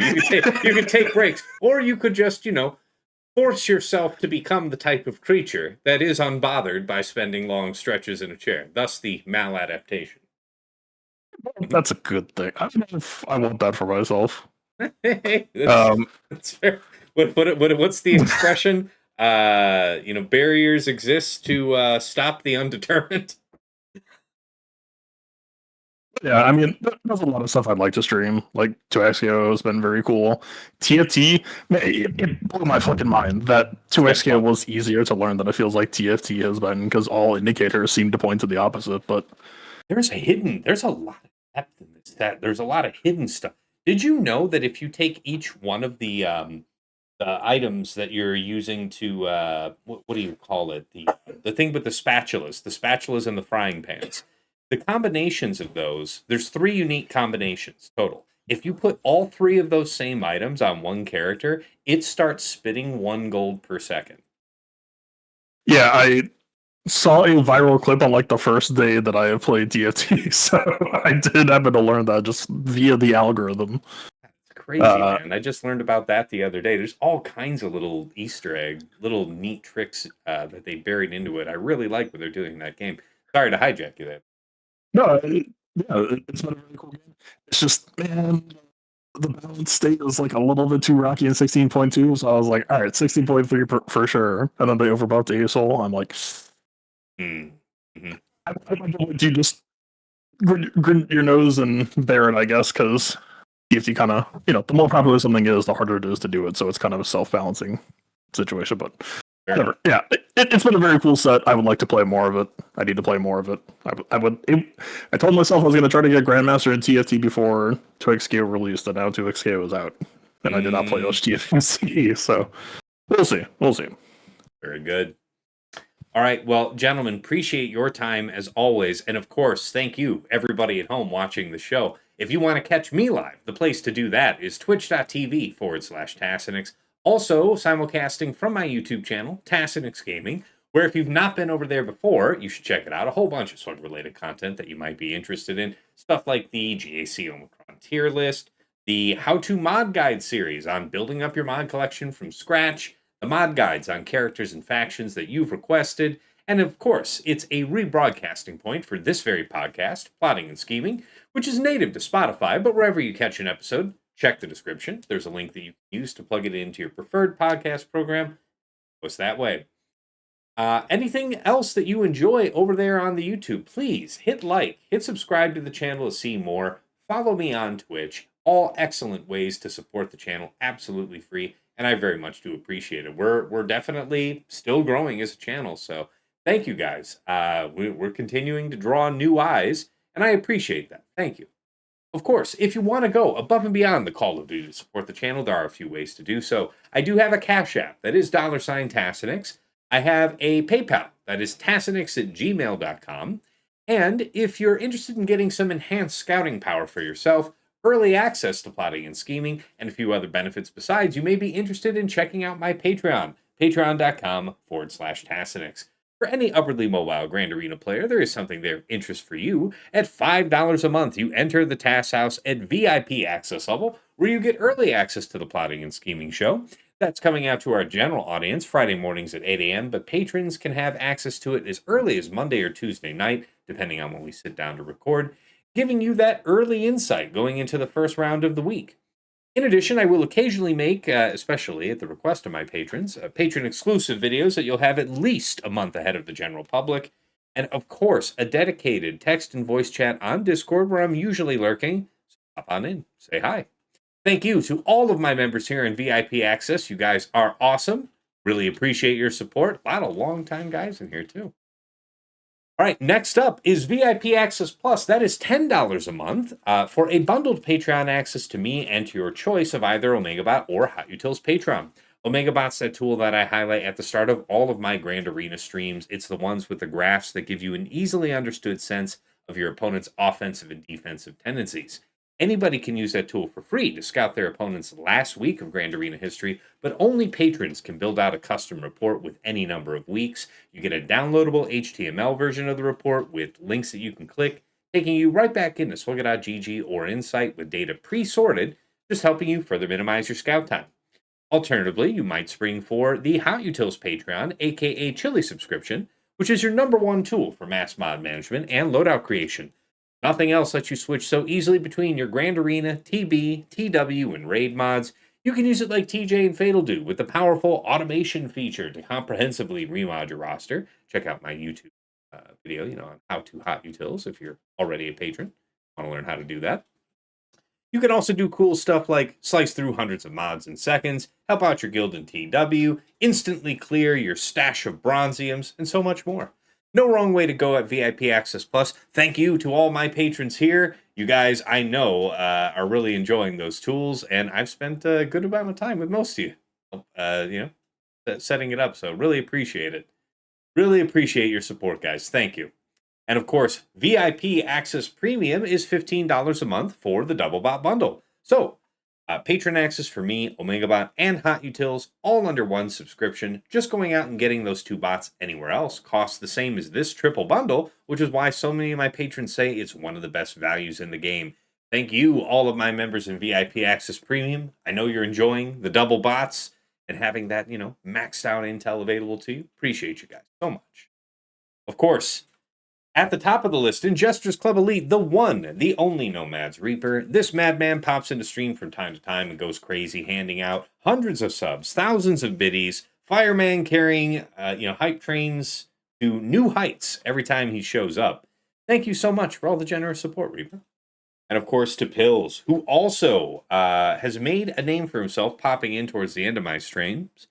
You could take breaks, or you could just force yourself to become the type of creature that is unbothered by spending long stretches in a chair. Thus, the maladaptation. That's a good thing. I don't know if I want that for myself. That's fair. What's the expression? Barriers exist to stop the undetermined. Yeah, I mean, there's a lot of stuff I'd like to stream. 2XKO has been very cool. TFT, man, it blew my fucking mind that 2XKO was easier to learn than it feels like TFT has been, because all indicators seem to point to the opposite. But there's a lot of depth in this set. There's a lot of hidden stuff. Did you know that if you take each one of the items that you're using to what do you call it? The thing with the spatulas and the frying pans. The combinations of those, there's 3 unique combinations total. If you put all 3 of those same items on one character, it starts spitting 1 gold per second. Yeah, saw a viral clip on like the first day that I played TFT, so I did happen to learn that just via the algorithm. It's crazy, man. I just learned about that the other day. There's all kinds of little Easter egg, little neat tricks that they buried into it. I really like what they're doing in that game. Sorry to hijack you there. No, it's been a really cool game. It's just, man, the balance state was like a little bit too rocky in 16.2, so I was like, all right, 16.3 for sure. And then they overbuffed ASOL. I'm like, Mm-hmm. I would you just grin your nose and bear it, I guess, because TFT kind of, the more popular something is, the harder it is to do it. So it's kind of a self-balancing situation. But whatever. Yeah, it's been a very cool set. I would like to play more of it. I need to play more of it. I told myself I was going to try to get Grandmaster in TFT before 2XK released, and now 2XK was out, and I did not play HTFC. So we'll see. We'll see. Very good. All right. Well, gentlemen, appreciate your time as always. And of course, thank you, everybody at home watching the show. If you want to catch me live, the place to do that is twitch.tv/Tassinix. Also, simulcasting from my YouTube channel, Tassinix Gaming, where if you've not been over there before, you should check it out. A whole bunch of sword-related content that you might be interested in. Stuff like the GAC Omicron tier list, the how-to mod guide series on building up your mod collection from scratch, the mod guides on characters and factions that you've requested, and of course, it's a rebroadcasting point for this very podcast, Plotting and Scheming, which is native to Spotify, but wherever you catch an episode, check the description. There's a link that you can use to plug it into your preferred podcast program. Goes that way. Anything else that you enjoy over there on the YouTube, please hit like, hit subscribe to the channel to see more, follow me on Twitch, all excellent ways to support the channel, absolutely free, and I very much do appreciate it. We're definitely still growing as a channel, so thank you guys. We're continuing to draw new eyes, and I appreciate that. Thank you. Of course, if you want to go above and beyond the Call of Duty to support the channel, there are a few ways to do so. I do have a Cash App that is $Tassinix. I have a PayPal that is tassinix@gmail.com. And if you're interested in getting some enhanced scouting power for yourself, early access to Plotting and Scheming, and a few other benefits besides, you may be interested in checking out my Patreon, patreon.com/Tassinix. For any upwardly mobile Grand Arena player, there is something there of interest for you. At $5 a month, you enter the Task House at VIP access level, where you get early access to the Plotting and Scheming show. That's coming out to our general audience Friday mornings at 8 a.m., but patrons can have access to it as early as Monday or Tuesday night, depending on when we sit down to record, giving you that early insight going into the first round of the week. In addition, I will occasionally make, especially at the request of my patrons, patron-exclusive videos that you'll have at least a month ahead of the general public. And of course, a dedicated text and voice chat on Discord where I'm usually lurking. So hop on in, say hi. Thank you to all of my members here in VIP Access. You guys are awesome. Really appreciate your support. A lot of long-time guys in here, too. All right, next up is VIP Access Plus. That is $10 a month for a bundled Patreon access to me and to your choice of either OmegaBot or Hot Utils Patreon. OmegaBot's that tool that I highlight at the start of all of my Grand Arena streams. It's the ones with the graphs that give you an easily understood sense of your opponent's offensive and defensive tendencies. Anybody can use that tool for free to scout their opponent's last week of Grand Arena history, but only patrons can build out a custom report with any number of weeks. You get a downloadable HTML version of the report with links that you can click, taking you right back into Swugga.gg or Insight with data pre-sorted, just helping you further minimize your scout time. Alternatively, you might spring for the Hot Utils Patreon, aka Chili subscription, which is your number one tool for mass mod management and loadout creation. Nothing else lets you switch so easily between your Grand Arena, TB, TW, and Raid mods. You can use it like TJ and Fatal do with the powerful automation feature to comprehensively remod your roster. Check out my YouTube video, on how to Hot Utils if you're already a patron. Want to learn how to do that. You can also do cool stuff like slice through hundreds of mods in seconds, help out your guild in TW, instantly clear your stash of bronziums, and so much more. No wrong way to go at VIP Access Plus. Thank you to all my patrons here. You guys, I know, are really enjoying those tools, and I've spent a good amount of time with most of you, setting it up, so really appreciate it. Really appreciate your support, guys. Thank you. And of course, VIP Access Premium is $15 a month for the Double Bot Bundle. So, Patron access for me, OmegaBot, and Hot Utils, all under one subscription. Just going out and getting those 2 bots anywhere else costs the same as this triple bundle, which is why so many of my patrons say it's one of the best values in the game. Thank you, all of my members in VIP Access Premium. I know you're enjoying the double bots and having that, maxed out intel available to you. Appreciate you guys so much. Of course, at the top of the list, in Jester's Club Elite, the one, the only Nomad's Reaper. This madman pops into stream from time to time and goes crazy, handing out hundreds of subs, thousands of biddies, fireman carrying, hype trains to new heights every time he shows up. Thank you so much for all the generous support, Reaper. And of course, to Pills, who also has made a name for himself popping in towards the end of my streams,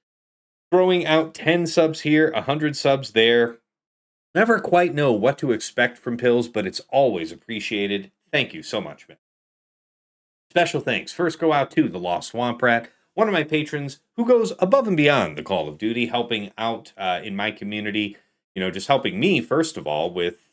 throwing out 10 subs here, 100 subs there. Never quite know what to expect from Pills, but it's always appreciated. Thank you so much, man. Special thanks first go out to the Lost Swamp Rat, one of my patrons who goes above and beyond the call of duty, helping out in my community, just helping me, first of all, with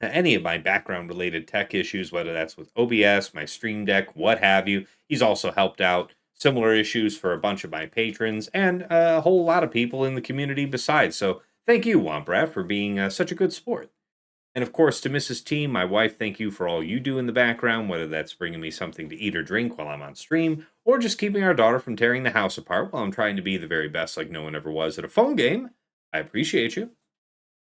any of my background-related tech issues, whether that's with OBS, my Stream Deck, what have you. He's also helped out similar issues for a bunch of my patrons and a whole lot of people in the community besides. So thank you, Womprat, for being such a good sport. And of course, to Mrs. T, my wife, thank you for all you do in the background, whether that's bringing me something to eat or drink while I'm on stream, or just keeping our daughter from tearing the house apart while I'm trying to be the very best like no one ever was at a phone game. I appreciate you.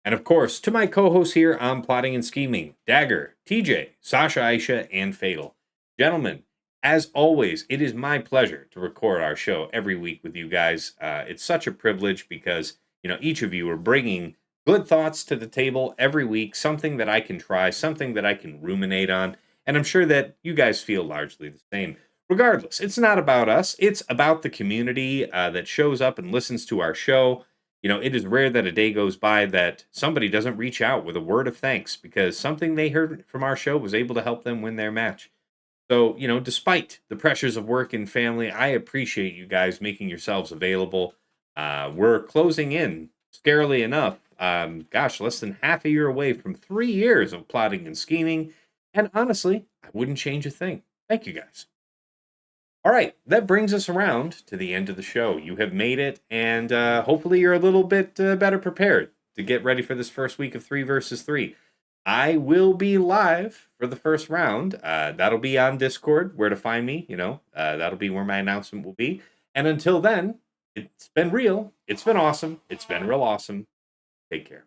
And of course, to my co-hosts here on Plotting and Scheming, Dagger, TJ, Sasha Aisha, and Fatal. Gentlemen, as always, it is my pleasure to record our show every week with you guys. It's such a privilege because, each of you are bringing good thoughts to the table every week, something that I can try, something that I can ruminate on, and I'm sure that you guys feel largely the same. Regardless, it's not about us. It's about the community that shows up and listens to our show. It is rare that a day goes by that somebody doesn't reach out with a word of thanks because something they heard from our show was able to help them win their match. So, despite the pressures of work and family, I appreciate you guys making yourselves available. We're closing in, scarily enough, less than half a year away from 3 years of plotting and scheming. And honestly, I wouldn't change a thing. Thank you guys. All right, that brings us around to the end of the show. You have made it, and hopefully you're a little bit better prepared to get ready for this first week of 3 versus 3. I will be live for the first round. That'll be on Discord, where to find me. That'll be where my announcement will be. And until then, it's been real. It's been awesome. It's been real awesome. Take care.